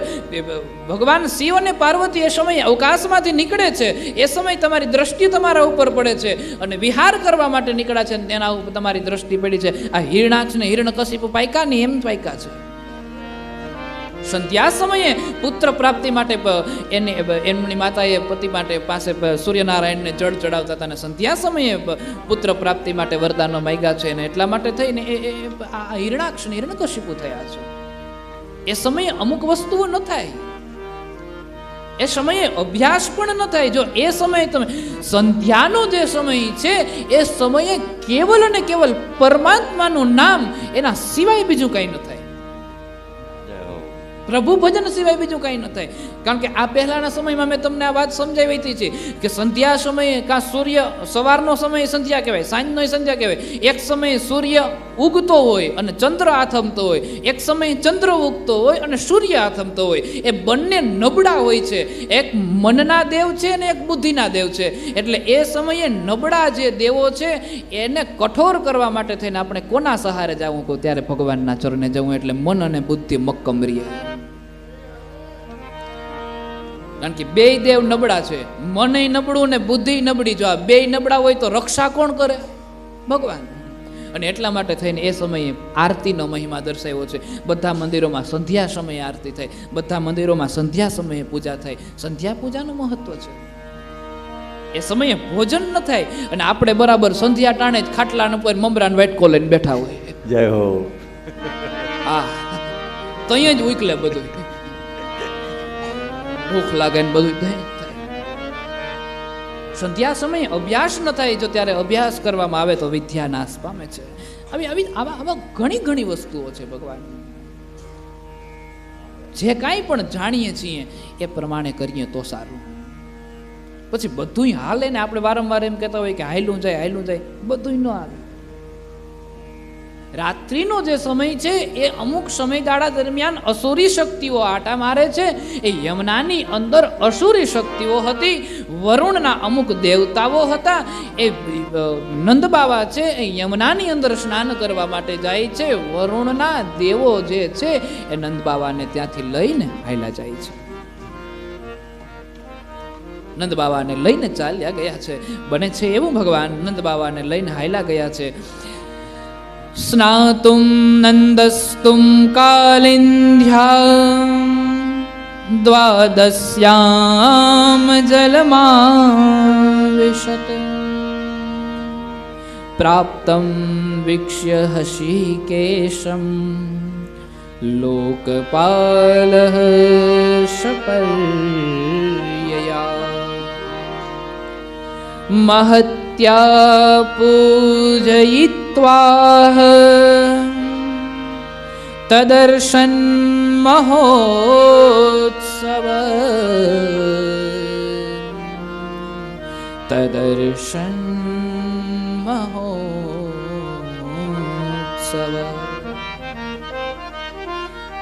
ભગવાન શિવ અને પાર્વતી એ સમયે અવકાશમાંથી નીકળે છે. એ સમય તમારી દ્રષ્ટિ તમારા ઉપર પડે છે અને વિહાર કરવા માટે નીકળ્યા છે, એના ઉપર તમારી દ્રષ્ટિ પડી છે. આ હિરણાક્ષ ને હિરણ્યકશિપુ પાયકા ને એમ પાયકા છે. સંધ્યા સમયે પુત્ર પ્રાપ્તિ માટે એમની માતાએ પતિ માટે પાસે સૂર્યનારાયણને જળ ચડાવતા હતા અને સંધ્યા સમયે પુત્ર પ્રાપ્તિ માટે વરદાનો માંગ્યા છે અને એટલા માટે થઈને આ હિરણાક્ષ ને હિરણ્યકશિપુ થયા છે. એ સમયે અમુક વસ્તુઓ ન થાય, એ સમયે અભ્યાસ પણ ન થાય. જો એ સમયે તમે સંધ્યાનો જે સમય છે એ સમયે કેવલ અને કેવલ પરમાત્માનું નામ એના સિવાય બીજું કંઈ ન થાય. પ્રભુ ભજન સિવાય બીજું કંઈ ન થાય. કારણ કે આ પહેલાના સમયમાં મેં તમને આ વાત સમજાવી હતી છે કે સંધ્યા સમયે કાં સૂર્ય સવારનો સમય સંધ્યા કહેવાય, સાંજનો સંધ્યા કહેવાય. એક સમયે સૂર્ય ઉગતો હોય અને ચંદ્ર આથમતો હોય, એક સમયે ચંદ્ર ઉગતો હોય અને સૂર્ય આથમતો હોય. એ બંને નબળા હોય છે. એક મનના દેવ છે અને એક બુદ્ધિના દેવ છે. એટલે એ સમયે નબળા જે દેવો છે એને કઠોર કરવા માટે થઈને આપણે કોના સહારે જવું કહું ત્યારે ભગવાનના ચરણે જવું. એટલે મન અને બુદ્ધિ મક્કમ રહે. કારણ કે બે દેવ નબળા છે, મનય નબળું ને બુદ્ધિ નબળી. જો આ બે નબળા હોય તો રક્ષા કોણ કરે? ભગવાન. અને એટલા માટે થઈને એ સમયે આરતીનો મહિમા દર્શાવ્યો છે. બધા મંદિરોમાં સંધ્યા સમયે આરતી થાય, બધા મંદિરોમાં સંધ્યા સમયે પૂજા થાય. સંધ્યા પૂજાનું મહત્વ છે. એ સમયે ભોજન ન થાય અને આપણે બરાબર સંધ્યા ટાણે જ ખાટલા ઉપર મમરાન વાટકો લઈને બેઠા હોય. જય હો. હા, તો અહીંયા જ ઉકલે બધું. ભૂખ લાગે ને બધું થાય. સંધ્યા સમયે અભ્યાસ ન થાય. જો ત્યારે અભ્યાસ કરવામાં આવે તો વિદ્યા નાશ પામે છે. આવા ઘણી ઘણી વસ્તુઓ છે ભગવાન. જે કાંઈ પણ જાણીએ છીએ એ પ્રમાણે કરીએ તો સારું. પછી બધું હાલે ને આપણે વારંવાર એમ કહેતા હોય કે હાયલું જાય, બધું ન હાલે. રાત્રિનો જે સમય છે એ અમુક સમયગાળા દરમિયાન અસુરી શક્તિઓ આટા મારે છે. એ યમુનાની અંદર અસુરી શક્તિઓ હતી, વરુણના અમુક દેવતાઓ હતા. એ નંદ બાવા છે એ યમુનાની અંદર સ્નાન કરવા માટે જાય છે. વરુણના દેવો જે છે એ નંદ બાવાને ત્યાંથી લઈને હાલ્યા જાય છે. નંદ બાવાને લઈને ચાલ્યા ગયા છે. બને છે એવું ભગવાન નંદ બાવાને લઈને હાલ્યા ગયા છે. સ્નાતુમ નંદસ્તુમ કાલિંધ્યા દ્વાદશ્યામ જલમાવિશત પ્રાપ્તમ વીક્ષ્ય હશિકેશમ લોકપાલઃ શપર્યયા महत्या पूजयित्वा तदर्शन महोत्सव तदर्शन महोत्सव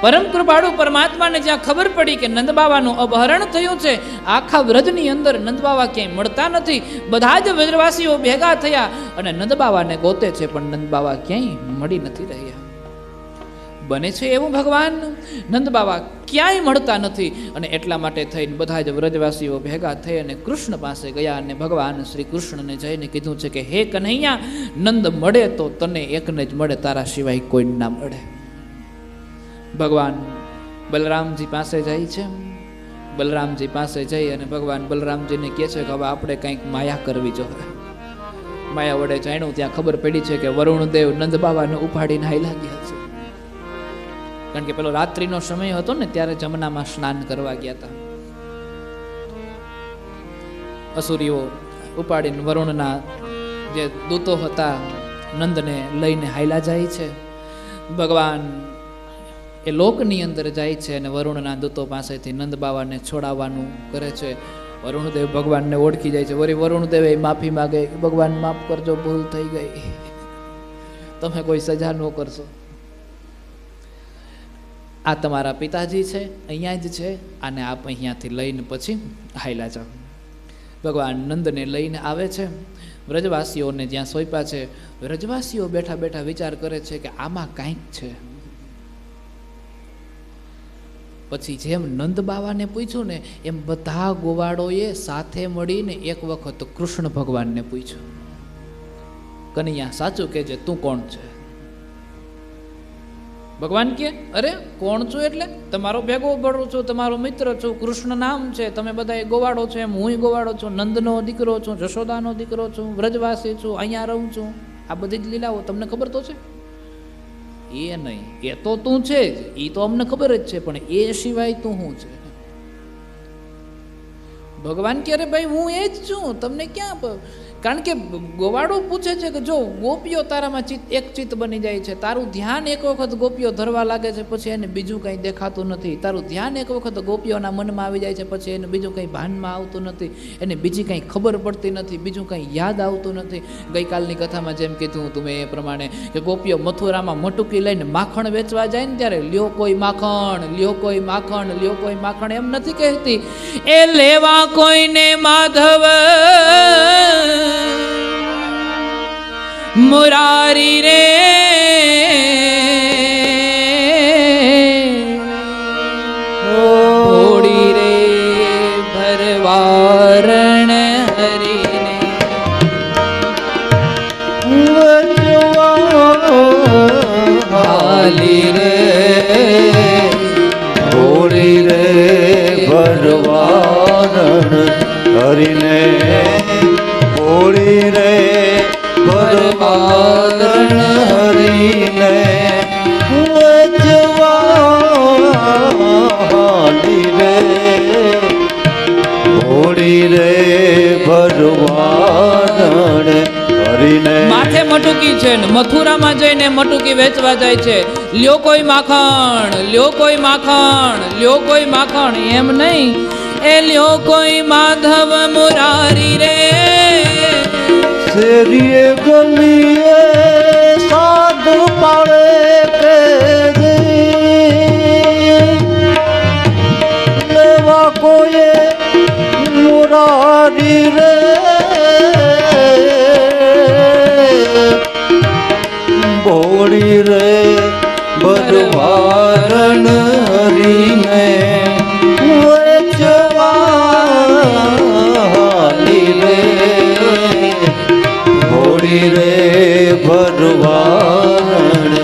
પરમ કૃપાળુ પરમાત્માને જ્યાં ખબર પડી કે નંદ બાવાનું અપહરણ થયું છે, આખા વ્રજની અંદર નંદ બાવા ક્યાંય મળતા નથી, બધા જ વ્રજવાસીઓ ભેગા થયા અને નંદ બાવાને ગોતે છે, પણ નંદ બાવા ક્યાંય મળી નથી રહ્યા. બને છે એવું ભગવાન નંદ બાવા ક્યાંય મળતા નથી, અને એટલા માટે થઈને બધા જ વ્રજવાસીઓ ભેગા થઈ અને કૃષ્ણ પાસે ગયા અને ભગવાન શ્રી કૃષ્ણને જઈને કીધું છે કે હે કન્હૈયા, નંદ મળે તો તને એકને જ મળે, તારા સિવાય કોઈ ના મળે. ભગવાન બલરામજી પાસે જાય છે. બલરામજી પાસે જઈ અને ભગવાન બલરામજીને કહે છે કે હવે આપણે કંઈક માયા કરવી જોઈએ. માયા વડે જાણ્યું, ત્યાં ખબર પડી છે કે વરુણદેવ નંદ બાવાને ઉપાડીને હાલ્યા ગયા છે. કારણ કે પેલો રાત્રિનો સમય હતો ને, ત્યારે જમનામાં સ્નાન કરવા ગયા હતા. અસુરીઓ ઉપાડીને વરુણના જે દૂતો હતા નંદને લઈને હાલ્યા જાય છે. ભગવાન એ લોકની અંદર જાય છે અને વરુણના દૂતો પાસેથી નંદ બાવાને છોડાવવાનું કરે છે. વરુણદેવ ભગવાનને ઓળખી જાય છે. વળી વરુણદેવે માફી માગે, ભગવાન માફ કરજો, ભૂલ થઈ ગઈ, તમે કોઈ સજા ન કરશો. આ તમારા પિતાજી છે, અહીંયા જ છે, અને આપ અહીંયાથી લઈને પછી હાલ્યા જાઓ. ભગવાન નંદને લઈને આવે છે. વ્રજવાસીઓને જ્યાં સોંપ્યા છે, વ્રજવાસીઓ બેઠા બેઠા વિચાર કરે છે કે આમાં કાંઈક છે. પછી જેમ નંદ બાવાને પૂછ્યું ને, એમ બધા ગોવાળોએ સાથે મળીને એક વખત કૃષ્ણ ભગવાનને પૂછ્યું, કનૈયા સાચું કહેજે, તું કોણ છે? ભગવાન કે અરે કોણ છું એટલે તમારો ભેગો ભરું છું, તમારો મિત્ર છું, કૃષ્ણ નામ છે, તમે બધા ગોવાળો છો એમ હું ગોવાળો છું, નંદનો દીકરો છું, જશોદાનો દીકરો છું, વ્રજવાસી છું, અહીંયા રહું છું. આ બધી જ લીલાઓ તમને ખબર તો છે? એ નહીં, એ તો તું છે જ, એ તો અમને ખબર જ છે, પણ એ સિવાય તું શું છે? ભગવાન કે અરે ભાઈ હું એ જ છું, તમને ક્યાં? કારણ કે ગોવાળો પૂછે છે કે જો ગોપીઓ તારામાં એક ચિત્ત બની જાય છે, તારું ધ્યાન એક વખત ગોપીઓ ધરવા લાગે છે, પછી એને બીજું કંઈ દેખાતું નથી. તારું ધ્યાન એક વખત ગોપીઓના મનમાં આવી જાય છે, પછી એને બીજું કંઈ ભાનમાં આવતું નથી, એને બીજી કંઈ ખબર પડતી નથી, બીજું કંઈ યાદ આવતું નથી. ગઈકાલની કથામાં જેમ કીધું તમે એ પ્રમાણે કે ગોપીઓ મથુરામાં મટુકી લઈને માખણ વેચવા જાય ને, ત્યારે લ્યો કોઈ માખણ, લ્યો કોઈ માખણ, લ્યો કોઈ માખણ એમ નથી કહેતી, એ લેવા કોઈને માધવ મુરારી રે, થોડી રે ભરવારણ હરીને, હાલી રે થોડી રે ભરવારણ હરીને, થોડી રે ભરવારણ હરીને, જવાની રે થોડી રે ભરવારણ હરીને. માથે મટુકી છે ને મથુરામાં જઈને મટુકી વેચવા જાય છે. લ્યો કોઈ માખણ, લ્યો કોઈ માખણ, લ્યો કોઈ માખણ એમ નહીં, એ લ્યો કોઈ માધવ મુરારી રે, શેરીએ ગલીએ સાધુ પાડે કે લેવા કોઈએ મુરારી રે, ભોળી રે ભરવારણ હરીને, વેચવાની રે થોડી રે ભરવારણ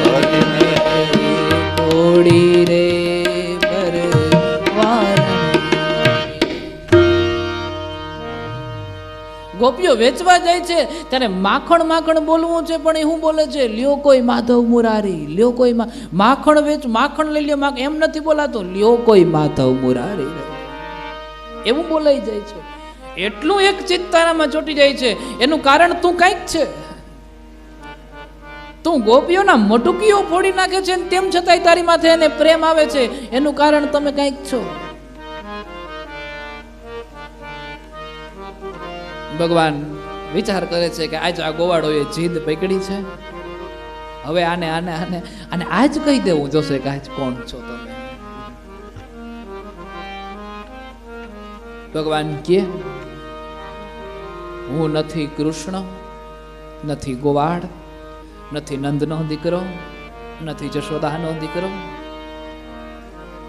હરીને, થોડી રે ભરવારણ. ગોપીઓ વેચવા જાય છે ત્યારે માખણ માખણ બોલવું છે, પણ એ શું બોલે છે? લ્યો કોઈ માધવ મુરારી, લ્યો કોઈ માખણ વેચ, માખણ લઈ લ્યો, એમ નથી બોલાતું, લ્યો કોઈ માધવ મુરારી એવું બોલાઈ જાય છે. એટલું એક ચિત્ત તારામાં ચોટી જાય છે. એનું કારણ તું કંઈક છે. તું ગોપીઓના મટુકીઓ ફોડી નાખે છે ને તેમ છતાંય તારી માથે એને પ્રેમ આવે છે, એનું કારણ તમે કંઈક છો. ભગવાન વિચાર કરે છે કે આજ આ ગોવાળોએ જીદ પકડી છે, હવે આને આને આને આને આજ કહી દેવું જોશે કે આજ કોણ છો તમે. ભગવાન કે હું નથી કૃષ્ણ, નથી ગોવાળ, નથી નંદનો દીકરો, નથી જશોદાનો દીકરો,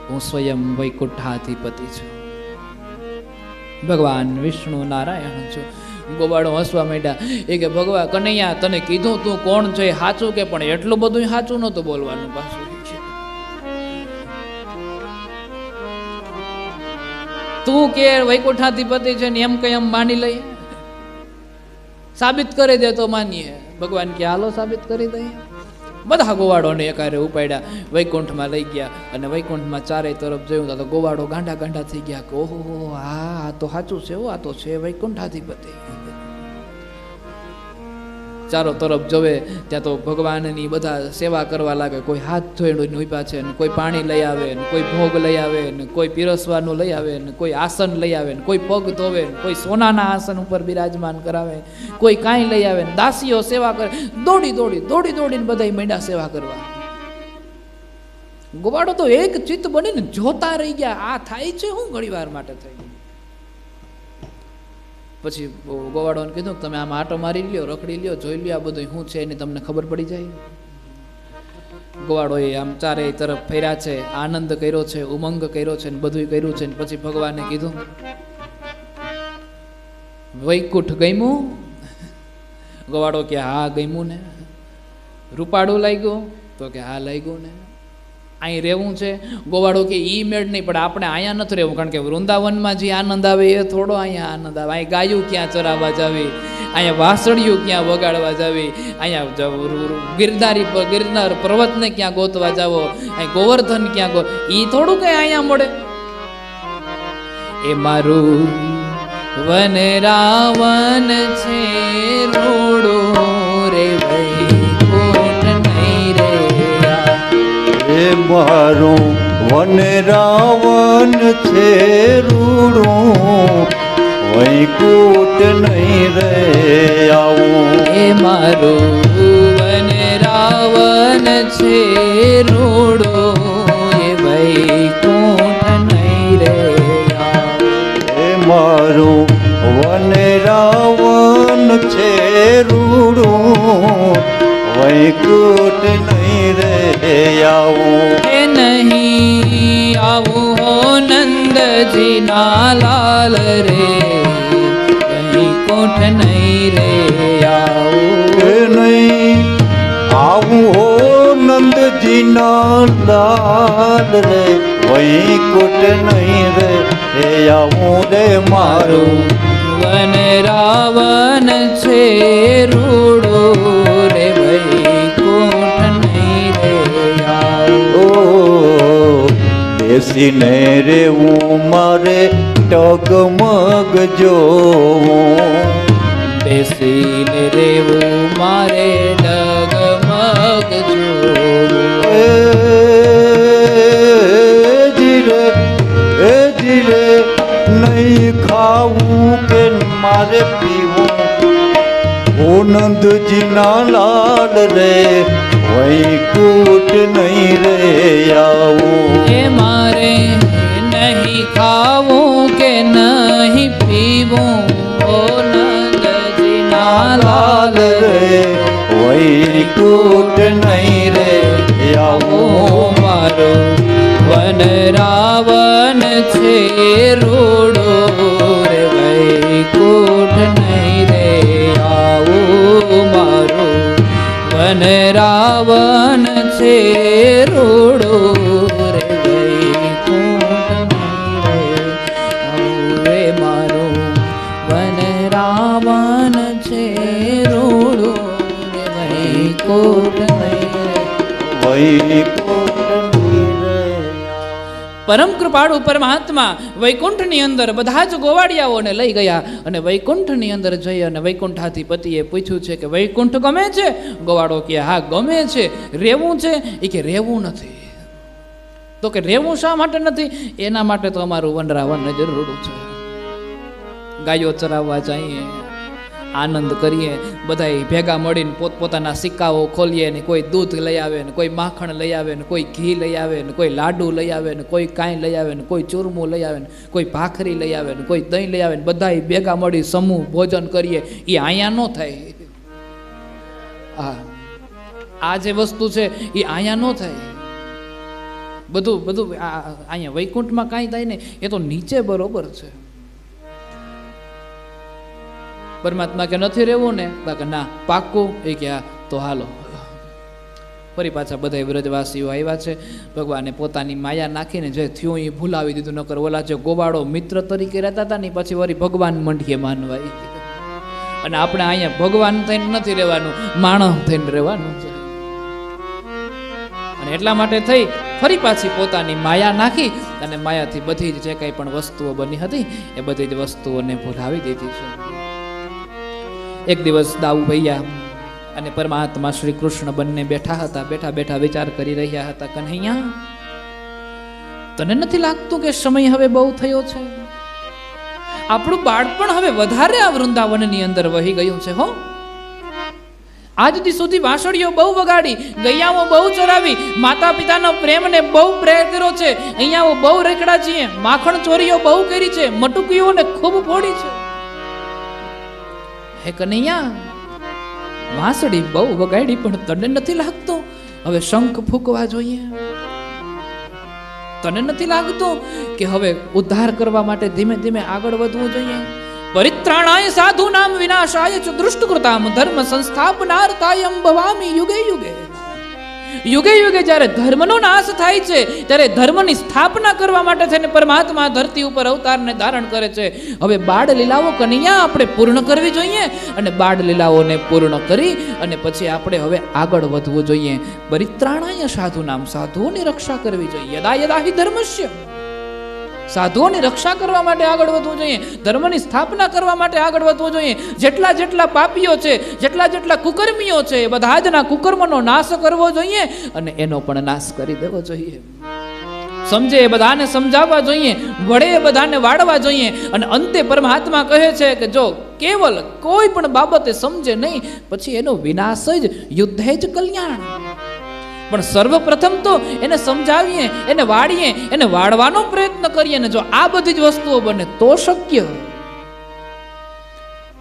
હું સ્વયં વૈકુંઠાધિપતિ છું. ભગવાન વિષ્ણુ નારાયણ છું. ગોવાળો હસવા માંડ્યા. એ કે ભગવાન કનૈયા તને કીધું તું કોણ છે સાચું કે, પણ એટલું બધું સાચું નહોતું બોલવાનું પાછું. તું કે વૈકુંઠાધિપતિ છે ને એમ કઈ એમ માની લઈએ, સાબિત કરી દે તો માનીએ. ભગવાન કે હાલો સાબિત કરી દઈએ. બધા ગોવાળોને એકારે ઉપાડ્યા, વૈકુંઠમાં લઈ ગયા અને વૈકુંઠમાં ચારે તરફ જોયું તો ગોવાળો ગાંડા ગાંડા થઈ ગયા કે ઓહો આ તો સાચું છે, આ તો છે વૈકુંઠાધિપતિ. ચારો તરફ જોવે ત્યાં તો ભગવાનની બધા સેવા કરવા લાગે. કોઈ હાથ ધોઈને ઉભા છે ને કોઈ પાણી લઈ આવે ને કોઈ ભોગ લઈ આવે ને કોઈ પીરસવાનું લઈ આવે ને કોઈ આસન લઈ આવે ને કોઈ પગ ધોવે ને કોઈ સોનાના આસન ઉપર બિરાજમાન કરાવે, કોઈ કાંઈ લઈ આવે ને દાસીઓ સેવા કરે. દોડી દોડીને બધા માંડ્યા સેવા કરવા. ગોવાળો તો એક ચિત્ત બનીને જોતા રહી ગયા, આ થાય છે હું ઘણી વાર માટે થઈ. પછી ગોવાળોને કીધું કે તમે આમ આટો મારી લ્યો, રખડી લ્યો, જોઈ લ્યો આ બધું શું છે એની તમને ખબર પડી જાય. ગોવાળોએ આમ ચારે તરફ ફેર્યા છે, આનંદ કર્યો છે, ઉમંગ કર્યો છે ને બધું કર્યું છે. પછી ભગવાને કીધું વૈકુંઠ ગમ્યું? ગોવાળો કે હા ગમ્યું ને. રૂપાળું લાગ્યું? તો કે હા લાગ્યું ને. અહીં રહેવું છે? ગોવાળો કે ઈ મેળ નહીં, પણ આપણે અહીંયા નથી રહેવું, કારણ કે વૃંદાવનમાં જે આનંદ આવે એ થોડો અહીંયા આનંદ આવે. અહીં ગાયું ક્યાં ચરાવવા જાવી, અહીંયા વાસળિયું ક્યાં વગાડવા જાવી, અહીંયા ગિરનાર પર્વતને ક્યાં ગોતવા જાવો, અહીં ગોવર્ધન ક્યાં ઈ થોડું કઈ અહીંયા મળે. એ મારું વન રાવન છે રોડો રે વૈકુંઠ નહીં રે. એ મારું વન રાવણ છે રૂડું, વૈકુંઠ નહીં રે આવું. એ મારું વન રાવણ છે રૂડો એ વૈકુંઠ નહીં રે આવું. એ મારું વન રાવણ છે રૂડું, વૈકુંઠ નહીં રે આવું. એ નહીં આવું હો નંદજી ના લાલ રે, વૈકુંઠ નહીં રે આવું. એ નહીં આવું હો નંદજી ના લાલ રે, વૈકુંઠ નહીં રે આવું રે મારું. વન રાવણ છે રૂડો રે વૈકુંઠ નહીં રે આવું. ઓ બેસીને રેવું મારે ટગમગ જોવું, બેસીને રેવું મારે ડગમગ જોવું. એ જીરે નહીં ખાવું કે મારે પીવું, ઓ નંદજીના લાલ રે વૈકુંઠ નહીં રે આવું. એ મારે નહીં ખાવું કે નહીં પીવું, ઓ નંદજીના લાલ રે વૈકુંઠ નહીં રે આવું. મારો વન રાવણ છે રૂડો રે વૈકુંઠ નહીં રે આવું. મારો વન રાવણ છે રૂડો રે વૈકુંઠ નહીં રે આવું. રે મારો વન રાવણ છે રૂડો રે વૈકુંઠ નહીં રે. વૈકુંઠ નહીં રે. પરમ કૃપાળુ પરમાત્મા વૈકુંઠની અંદર બધા જ ગોવાળિયાઓને લઈ ગયા અને વૈકુંઠની અંદર જઈ અને વૈકુંઠાધિપતિએ પૂછ્યું છે કે વૈકુંઠ ગમે છે? ગોવાળો કે હા ગમે છે. રહેવું છે? એ કે રહેવું નથી. તો કે રહેવું શા માટે નથી? એના માટે તો અમારું વનરાવનને જરૂર છે. ગાયો ચરાવવા જઈએ, આનંદ કરીએ, બધાય ભેગા મળીને પોતપોતાના સિક્કાઓ ખોલીએ ને કોઈ દૂધ લઈ આવે ને કોઈ માખણ લઈ આવે ને કોઈ ઘી લઈ આવે ને કોઈ લાડુ લઈ આવે ને કોઈ કાંઈ લઈ આવે ને કોઈ ચૂરમું લઈ આવે ને કોઈ ભાખરી લઈ આવે ને કોઈ દહીં લઈ આવે ને બધાય ભેગા મળી સમૂહ ભોજન કરીએ. એ અહીંયા ન થાય. આ જે વસ્તુ છે એ અહીંયા ન થાય. બધું અહીંયા વૈકુંઠમાં કાંઈ થાય ને એ તો નીચે બરોબર છે. પરમાત્મા કે નથી રહેવું ને કે ના પાક્કું, એ કે તો હાલો. ફરી પાછા બધા વ્રજવાસીઓ આવ્યા છે. ભગવાને પોતાની માયા નાખીને જે થયું એ ભૂલાવી દીધું. નકર ઓલા જે ગોવાળો મિત્ર તરીકે રહેતા હતા ને પછી વળી ભગવાન મંડીએ માનવા. અને આપણે અહીંયા ભગવાન થઈને નથી રહેવાનું, માણસ થઈને રહેવાનું છે. અને એટલા માટે થઈ ફરી પાછી પોતાની માયા નાખી અને માયાથી બધી જ જે કંઈ પણ વસ્તુઓ બની હતી એ બધી જ વસ્તુઓને ભૂલાવી દીધી છે. એક દિવસ દાઉ ભૈયા અને પરમાત્મા શ્રી કૃષ્ણ બંને બેઠા હતા. બેઠા બેઠા વિચાર કરી રહ્યા હતા, કન્હૈયા તને નથી લાગતું કે સમય હવે બહુ થયો છે? આપણું બાળપણ હવે વધારે આ વૃંદાવનની અંદર વહી ગયું છે. હો, આજ દી સુધી વાંસળીઓ બહુ વગાડી, ગૈયાઓ બહુ ચરાવી, માતા પિતાનો પ્રેમને બહુ પ્રેર કર્યો છે, અહીંયાઓ બહુ રેકડા છીએ, માખણ ચોરીઓ બહુ કરી છે, મટુકીઓને ખૂબ ફોડી છે. હે કનૈયા, વાંસળી બહુ વગાડી પણ તને નથી લાગતું હવે શંખ ફૂંકવા જોઈએ? તને નથી લાગતું કે હવે ઉદ્ધાર કરવા માટે ધીમે ધીમે આગળ વધવું જોઈએ? પરિત્રાણાય સાધુ નામ વિનાશાય ચ દુષ્ટકૃતામ ધર્મ સંસ્થાપનાર્થાયમ ભવામી યુગે યુગે. યુગે યુગે જ્યારે ધર્મનો નાશ થાય છે ત્યારે ધર્મની સ્થાપના કરવા માટે થઈને પરમાત્મા ધરતી ઉપર અવતારને ધારણ કરે છે. હવે બાળ લીલાઓ કનૈયા આપણે પૂર્ણ કરવી જોઈએ અને બાળ લીલાઓને પૂર્ણ કરી અને પછી આપણે હવે આગળ વધવું જોઈએ. પરિત્રાણાય સાધુ નામ, સાધુઓની રક્ષા કરવી જોઈએ. યદા યદા હિ ધર્મસ્ય, સાધુઓની રક્ષા કરવા માટે આગળ વધવું જોઈએ, ધર્મની સ્થાપના કરવા માટે આગળ વધવું જોઈએ. જેટલા જેટલા પાપીઓ છે, જેટલા જેટલા કુકર્મીઓ છે, એ બધા જના કુકર્મનો નાશ કરવો જોઈએ અને એનો પણ નાશ કરી દેવો જોઈએ. સમજે એ બધાને સમજાવવા જોઈએ, વડે એ બધાને વાળવા જોઈએ. અને અંતે પરમાત્મા કહે છે કે જો કેવલ કોઈ પણ બાબતે સમજે નહીં પછી એનો વિનાશ જ, યુદ્ધે જ કલ્યાણ. પણ સર્વપ્રથમ તો એને સમજાવીએ, એને વાળીએ, એને વાળવાનો પ્રયત્ન કરીએ ને જો આ બધી જ વસ્તુઓ બને તો શક્ય.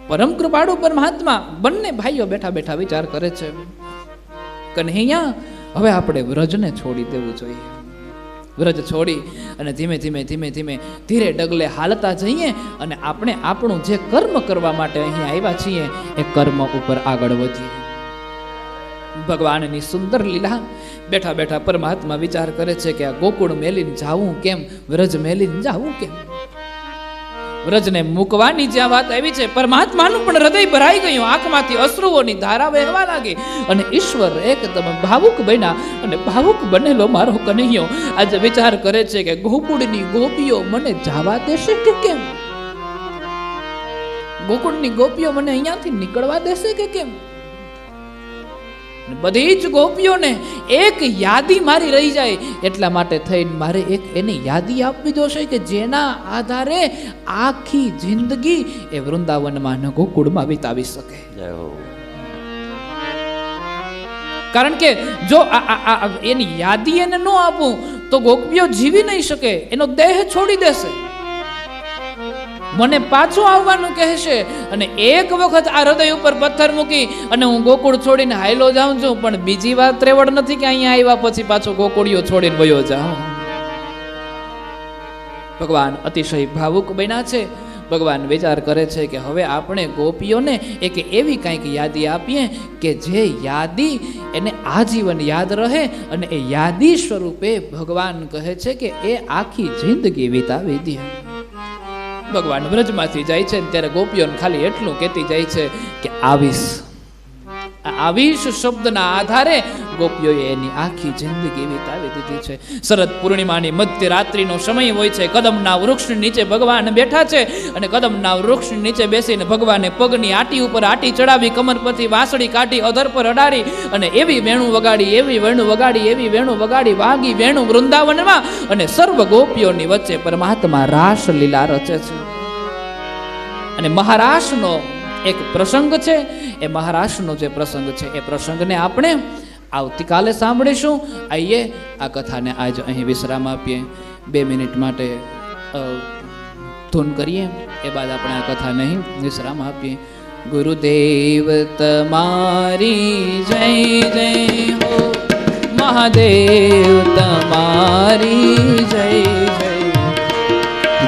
પરમ કૃપાળુ પરમાત્મા બંને ભાઈઓ બેઠા બેઠા વિચાર કરે છે, કન્હૈયા હવે આપણે વ્રજને છોડી દેવું જોઈએ. વ્રજ છોડી અને ધીમે ધીમે ધીમે ધીમે ધીરે ડગલે હાલતા જઈએ અને આપણે આપણું જે કર્મ કરવા માટે અહીં આવ્યા છીએ એ કર્મ ઉપર આગળ વધીએ. ભગવાનની સુંદર લીલા. બેઠા બેઠા પરમાત્મા વિચાર કરે છે કે આ ગોકુળ મેલીને જાવું કેમ, વ્રજ મેલીને જાવું કેમ? વ્રજને મૂકવાની જ્યાં વાત આવી છે પરમાત્માનું પણ હૃદય ભરાઈ ગયું, આંખમાંથી અશ્રુઓની ધારા વહેવા લાગી અને ઈશ્વર એકદમ ભાવુક બન્યા. અને ભાવુક બનેલો મારો કનૈયો આજે વિચાર કરે છે કે ગોકુળની ગોપીઓ મને જવા દેશે કે કેમ? ગોકુળની ગોપીઓ મને અહીંયાથી નીકળવા દેશે કે કેમ? બધી જ ગોપીઓને એક યાદી મારી રહી જાય એટલા માટે થઈને મારે એક એની યાદી આપવી જોશે કે જેના આધારે આખી જિંદગી એ વૃંદાવનમાં ગોકુળમાં વિતાવી શકે. કારણ કે જો એની યાદી એને ન આપું તો ગોપીઓ જીવી નહીં શકે, એનો દેહ છોડી દેશે, મને પાછું આવવાનું કહેશે. અને એક વખત આ હૃદય ઉપર પથ્થર મૂકી અને હું ગોકુળ છોડીને હાયલો જાઉં છું, પણ બીજી વાત ત્રેવડ નથી કે અહીંયા આવ્યા પછી પાછો ગોકુળીઓ છોડીને વયો જાઉં. ભગવાન અતિશય ભાવુક બન્યા છે. ભગવાન વિચાર કરે છે કે હવે આપણે ગોપીઓને એક એવી કંઈક યાદી આપીએ કે જે યાદી એને આજીવન યાદ રહે અને એ યાદી સ્વરૂપે ભગવાન કહે છે કે એ આખી જિંદગી વિતાવી દે. ભગવાન વ્રજમાંથી જાય છે ત્યારે ગોપીઓને ખાલી એટલું કહેતી જાય છે કે આવીશ. આવીશ શબ્દના આધારે ગોપીઓએ એની આખી જિંદગી વિતાવી દીધી છે. શરદ પૂર્ણિમાની મધ્ય રાત્રિનો સમય હોય છે. કદમના વૃક્ષ નીચે ભગવાન બેઠા છે અને કદમના વૃક્ષ નીચે બેસીને ભગવાને પગની આટી ઉપર આટી ચડાવી, કમર પરથી વાંસળી કાઢી, અધર પર અડાડી અને એવી વેણું વગાડી, એવી વેણું વગાડી, એવી વેણું વગાડી, વાગી વેણું વૃંદાવનમાં અને સર્વ ગોપીઓની વચ્ચે પરમાત્મા રાસ લીલા રચે છે. અને મહારાસનો એક પ્રસંગ છે, એ મહારાષ્ટ્રનો જે પ્રસંગ છે એ પ્રસંગને આપણે આવતીકાલે સાંભળીશું. આઈએ આ કથાને આજ અહીં વિશ્રામ આપીએ, 2 મિનિટ માટે ધૂન કરીએ, એ બાદ આપણે આ કથાને અહીં વિશ્રામ આપીએ. ગુરુદેવ તમારી જય જય હો, મહાદેવ તમારી જય જય.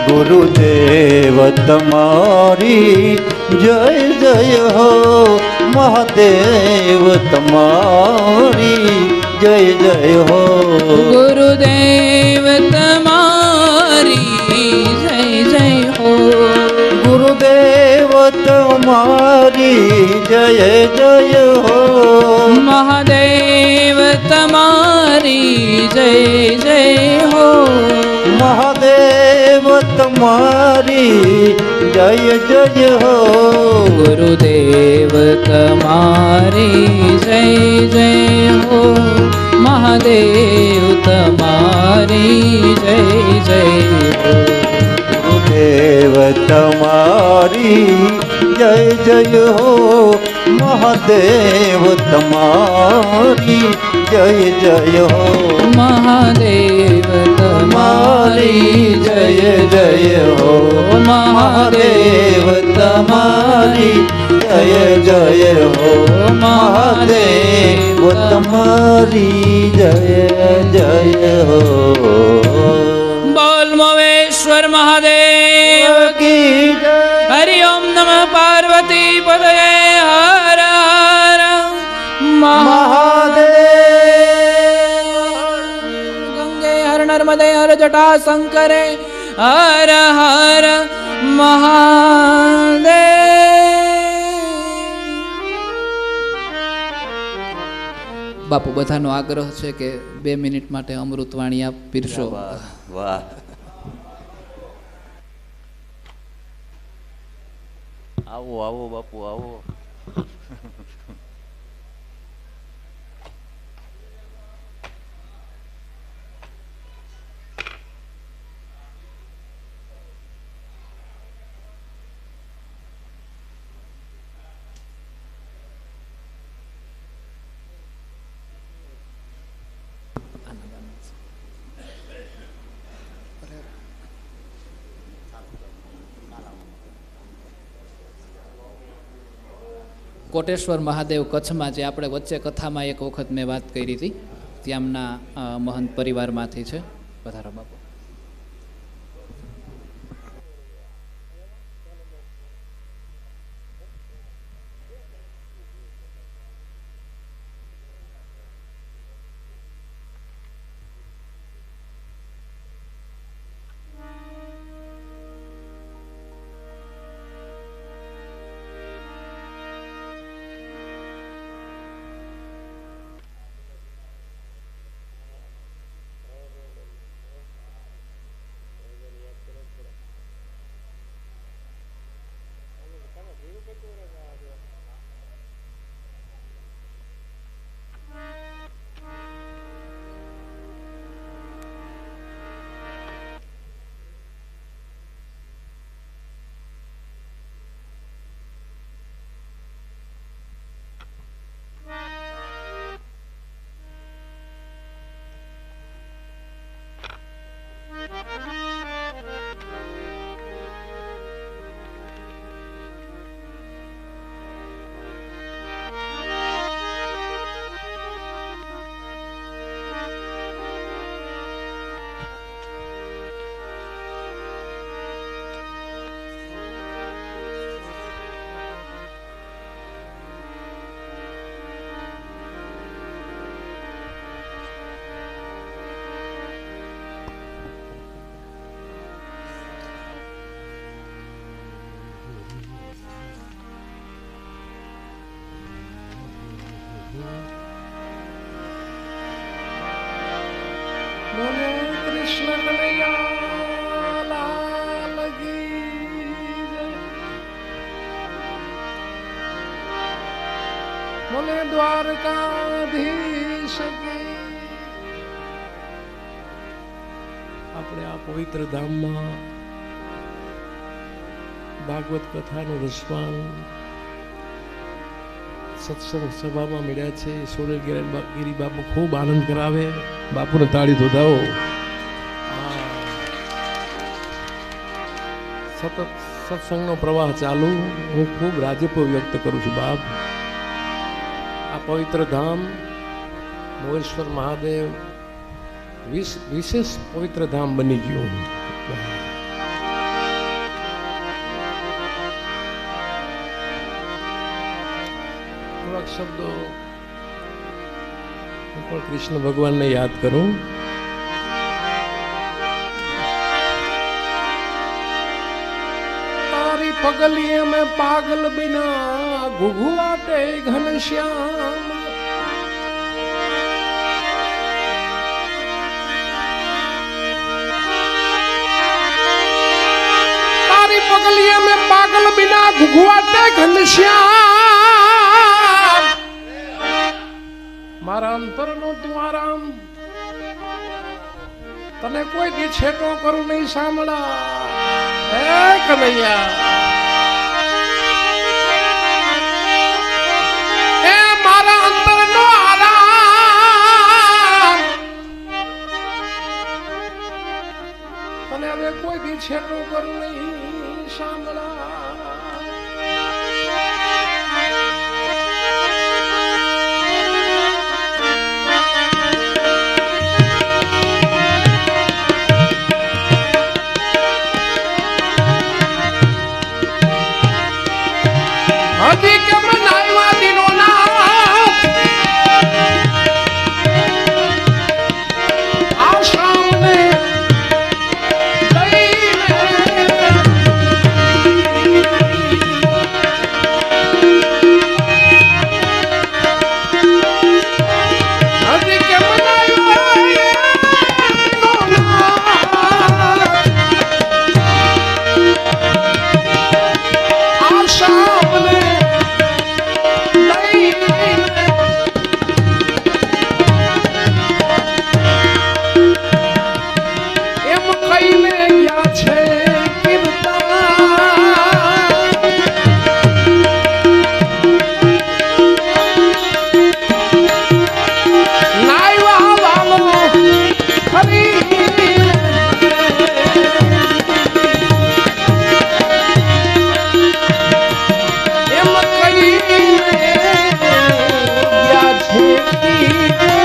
ગુરુદેવ તમારી જય જય હો, મહાદેવ તમારી જય જય હો. ગુરુદેવ તમારી જય જય હો, ગુરુદેવ તમારી જય જય હો, મહાદેવ તમારી જય જય હો, મહાદેવ તમારી જય જય હો. ગુરુદેવ તમારી જય જય હો, મહાદેવ તમારી જય જય હો. ગુરુદેવ તમારી જય જય હો, મહાદેવ તમારી જય જય હો. મહાદેવ તમારી જય જય હો, મહાદેવ તમારી જય જય હો, મહાદેવ તમારી જય જય હો. બોલ મોવેશ્વર મહાદેવ કી જય. હરિ ઓમ નમઃ પાર્વતી પદયે. હર હર મહાદેવ. ગંગે હર નર્મદે હર જટા શંકરે. હર હર મહાદેવ. બાપુ બધાનો આગ્રહ છે કે 2 મિનિટ માટે અમૃતવાણી આપ પીરશો. વાહ. આવો આવો બાપુ આવો. કોટેશ્વર મહાદેવ કચ્છમાં, જે આપણે વચ્ચે કથામાં એક વખત મેં વાત કરી હતી, ત્યાંના મહંત પરિવારમાંથી છે. પધારો બાપુ. બોલે કૃષ્ણ કનૈયા લાલ કી જય. બોલે દ્વારકાધીશ કી. આપણે આ પવિત્ર ધામમાં ભાગવત કથાનું રસપાન સત્સંગ સભામાં મળ્યા છે. સોરેલ ગિરી બાપુ ખૂબ આનંદ કરાવે. બાપુને તાળી ધોધાવો. સતત સત્સંગનો પ્રવાહ ચાલુ. હું ખૂબ રાજીપો વ્યક્ત કરું છું બાપ. આ પવિત્ર ધામ મોરેશ્વર મહાદેવ વિશેષ પવિત્ર ધામ બની ગયું. થોડાક શબ્દો હું પણ કૃષ્ણ ભગવાનને યાદ કરું. તારી પગલીએ में पागल बिना घुघुआटे घनश्याम. तारी पगलिए में पागल बिना घुघुआटे घनश्याम. मारा अंतरनो તું આરામ. તને કોઈ દી છેટો કરું નહીં સાંભળા. હે કનૈયા એ મારા અંતરનો આરામ. તને હવે કોઈ દી છેટો કરું નહીં સાંભળા. હજી કેમ નાયવા દિનો નાથ આ સામને લઈને. હજી કેમ નાયવા દિનો નાથ આ સામને એમ કહીને ગયા છે નાયવા વાલો ખરી. એમ કહીને ગયા છે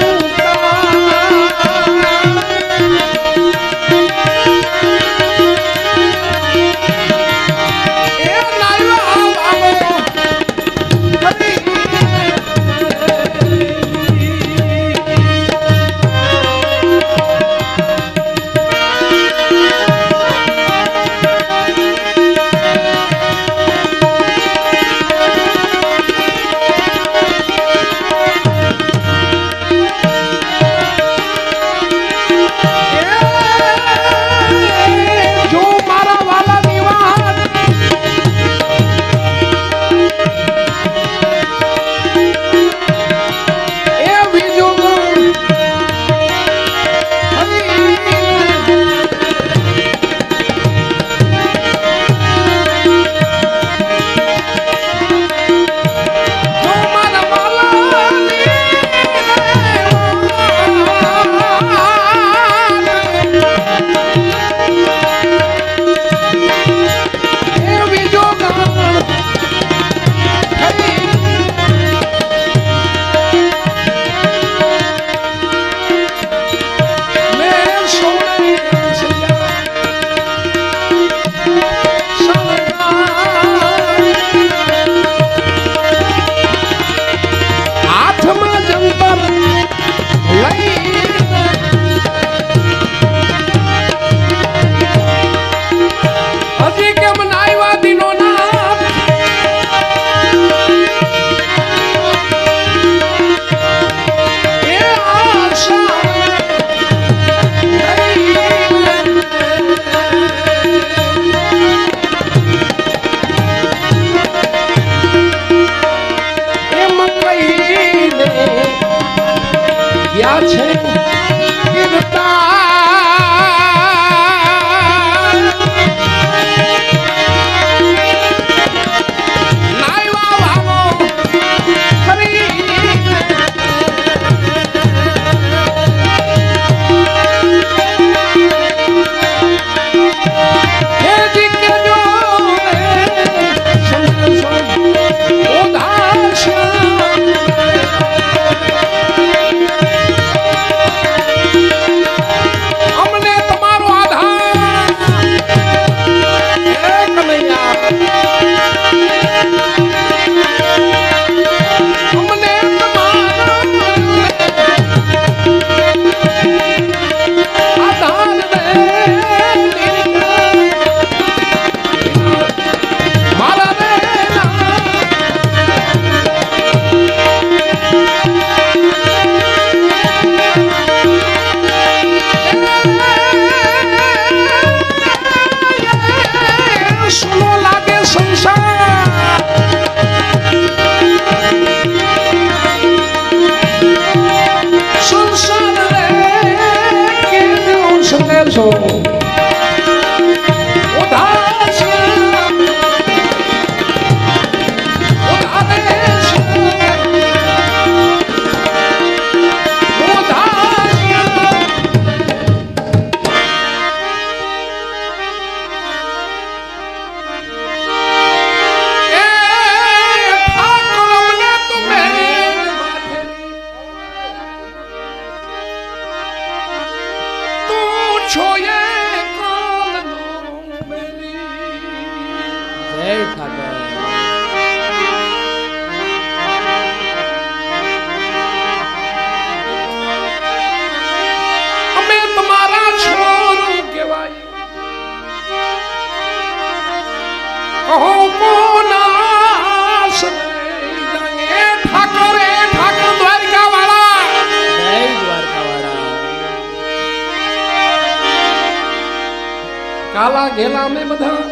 ઘેલા મેં બધા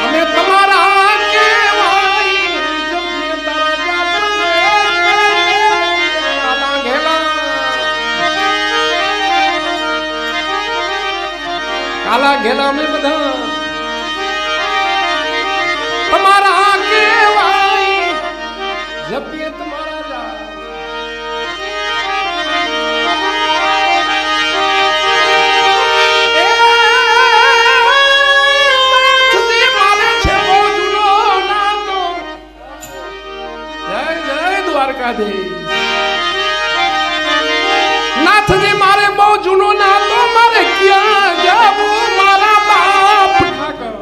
અમે તમારા કેવાય જપીએ તારા કાલા ઘેલા કાલા ઘેલા મેં બધા તમારા કેવાય જપીએ તમારા જા નાથજી મારે બહુ જૂનો ના તો મારે ક્યાં જવું મારા બાપ ઠાકર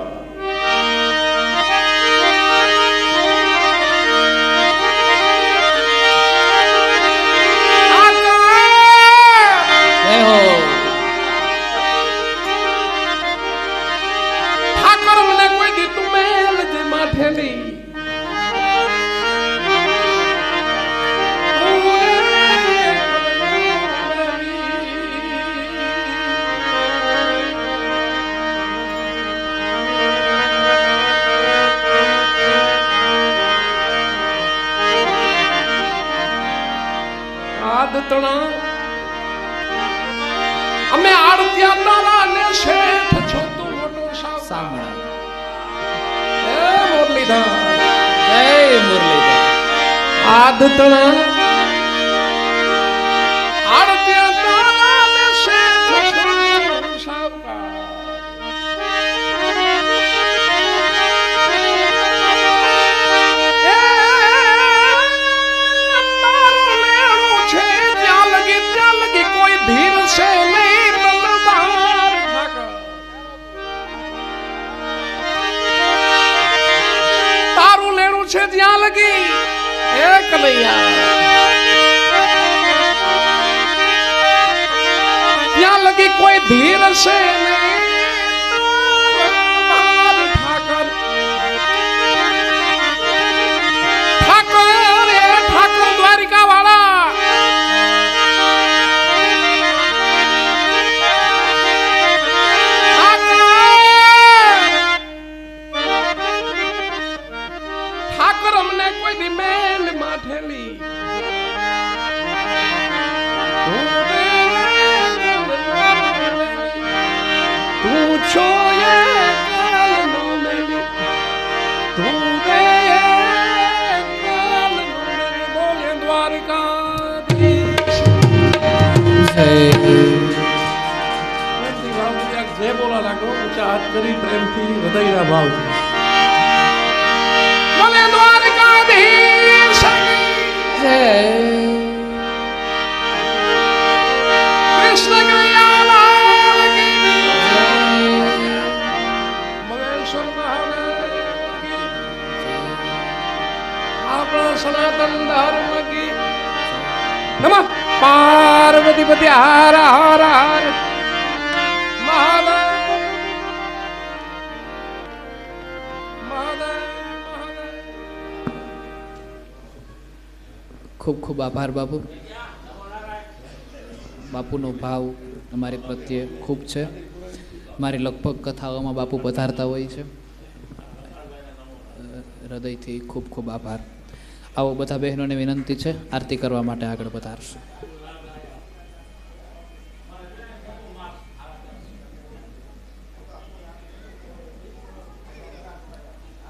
ઠાકર મને કોઈ દીતું મેલ જે માઠેલી આદતણા અમે આડત્યા તારા ને શેઠ છો તું મોટો સામણા એ મુરલીધર જય મુરલીધર આદતણા આડત્યા તારા ને શેઠ છો તું સાવકાર ધીર છે નહીં તલવાર ઠાકર તારું લેણું છે જ્યાં લગી એ કનૈયા ત્યાં લગી કોઈ ધીર છે નહીં તલવાર ઠાકર ઠાકર એ ઠાકર દ્વારિકા વાળા તું છો એ કાલનો મેલી તું બે કાલનો મેલી બોલે દ્વારકાધીશ જય બોલા લાગો ઊંચા હાથ કરી પ્રેમથી હૃદયના ભાવથી બોલે દ્વારકાધીશ જય કૃષ્ણ સનાતન ધર્મ કી નમઃ પાર્વતી પતિ હર હર હર મહાદેવ ખૂબ ખૂબ આભાર બાપુ બાપુનો ભાવ અમારી પ્રત્યે ખૂબ છે મારી લગભગ કથાઓમાં બાપુ પધારતા હોય છે હૃદયથી ખૂબ ખૂબ આભાર આવો બધા બહેનોને વિનંતી છે આરતી કરવા માટે આગળ પધારશું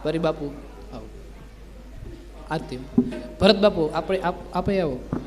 પરી બાપુ આવો આરતી ભરત બાપુ આપણે આપે આવો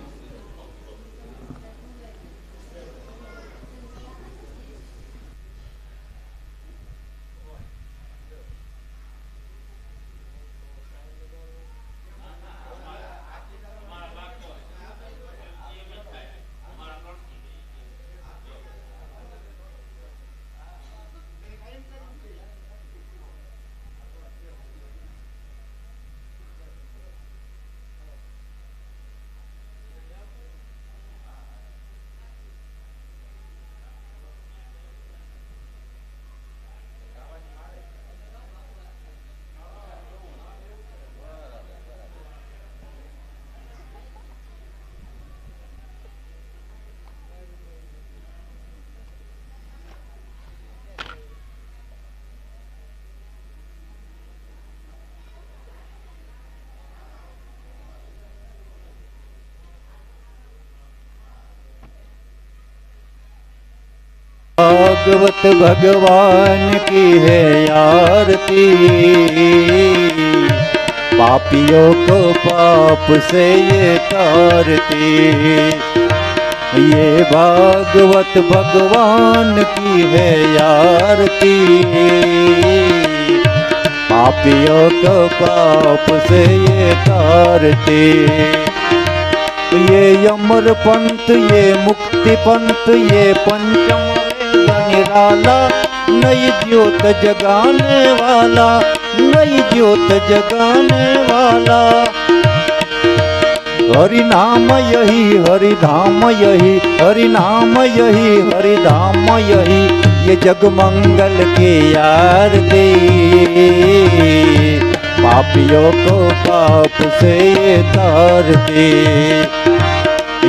भागवत भगवान की है आरती, पापियों को पाप से ये तारती। ये भागवत भगवान की है आरती, पापियों को पाप से ये तारती। ये अमर पंथ, ये मुक्ति पंथ, ये पंचम वेद निराला, नई ज्योत जगाने वाला, नई ज्योत जगाने वाला। हरि नाम यही, हरि धाम यही, हरि नाम यही, हरि धाम यही, ये जग मंगल की आरती, पापियों को पाप से ये तारती।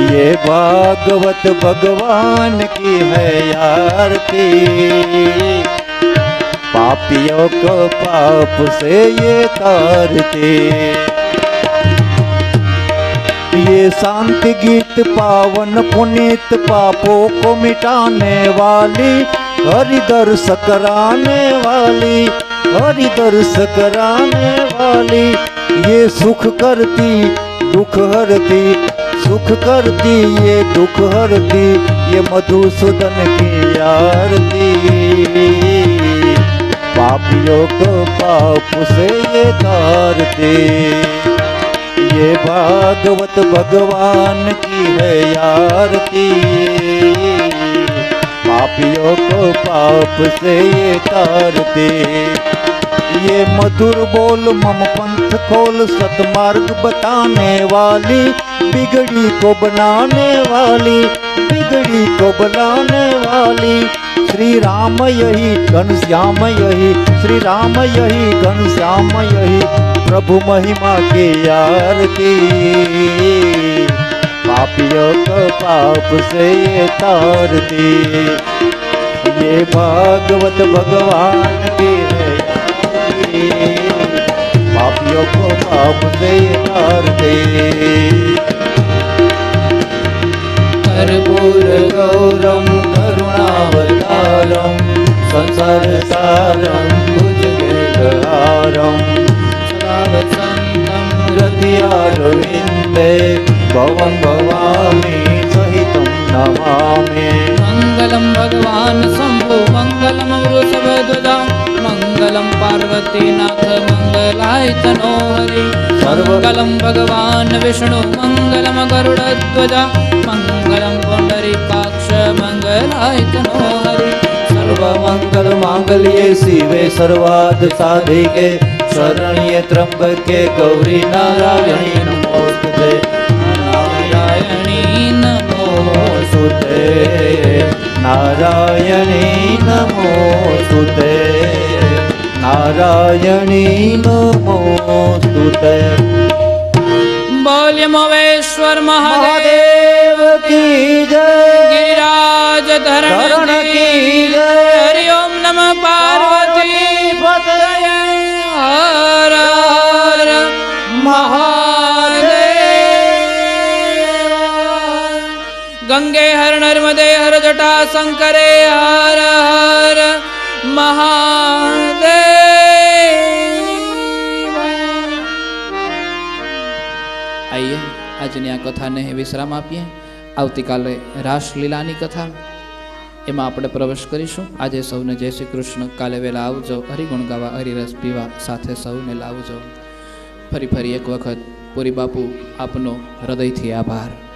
ये भागवत भगवान की है आरती, पापियों को पाप से ये तारती। ये शांति गीत पावन पुनीत, पापों को मिटाने वाली, हरि दर्श कराने वाली, हरि दर्श कराने वाली। ये सुख करती दुख हरती, सुख करती ये दुख हरती, ये मधुसूदन की आरती, पापियों को पाप से ये तारती। ये भागवत भगवान की है आरती, पापियों को पाप से ये तारती। ये मधुर बोल मम पंथ खोल, सतमार्ग बताने वाली, बिगड़ी को बनाने वाली, बिगड़ी को बनाने वाली। श्री राम यही घनश्याम यही, श्री राम यही घनश्याम यही, प्रभु महिमा की आरती, पापियों को पाप से ये तारती। ये भागवत भगवान की है आरती, पापियों को पाप से ये तारती। कर्पूर गौरम करुणावतारम, संसार सारम भुजगेन्द्रहारम, हृदयारविन्दे भवं भवामि सहितं नमामि। मङ्गलं भगवान् शम्भो, मङ्गलं वृषभध्वजा, मङ्गलं पार्वतीनाथ, मङ्गलाय तनो हरि। मङ्गलं भगवान् विष्णु, मङ्गलं गरुडध्वजा, मङ्गलं पुण्डरीकाक्ष, मङ्गलाय तनो हरि। सर्वमंगल मांगल्ये शिवे सर्वार्थ साधिके, शरण्ये त्र्यंबके गौरी नारायणी नमोस्तुते, नारायणी नमोस्तुते, नारायणी नमोस्तुते, नारायणी नमोस्तुते। बोलिए मोवेश्वर महादेव की जय, गिरिराज धरण की जय। हरि ओम नमः पार्वती पतये, हर हर महादेव। गंगे हर नर्मदे हर जटा शंकरे, हर हर महादेव। आइए આજની આ કથાને વિશ્રામ આપીએ। આવતીકાલે રાસલીલાની કથા એમાં આપણે પ્રવેશ કરીશું। આજે સૌને જય શ્રી કૃષ્ણ। કાલે વહેલા આવજો, હરિગુણ ગાવા, હરિરસ પીવા, સાથે સૌને લાવજો। ફરી એક વખત પૂરી બાપુ આપનો હૃદયથી આભાર।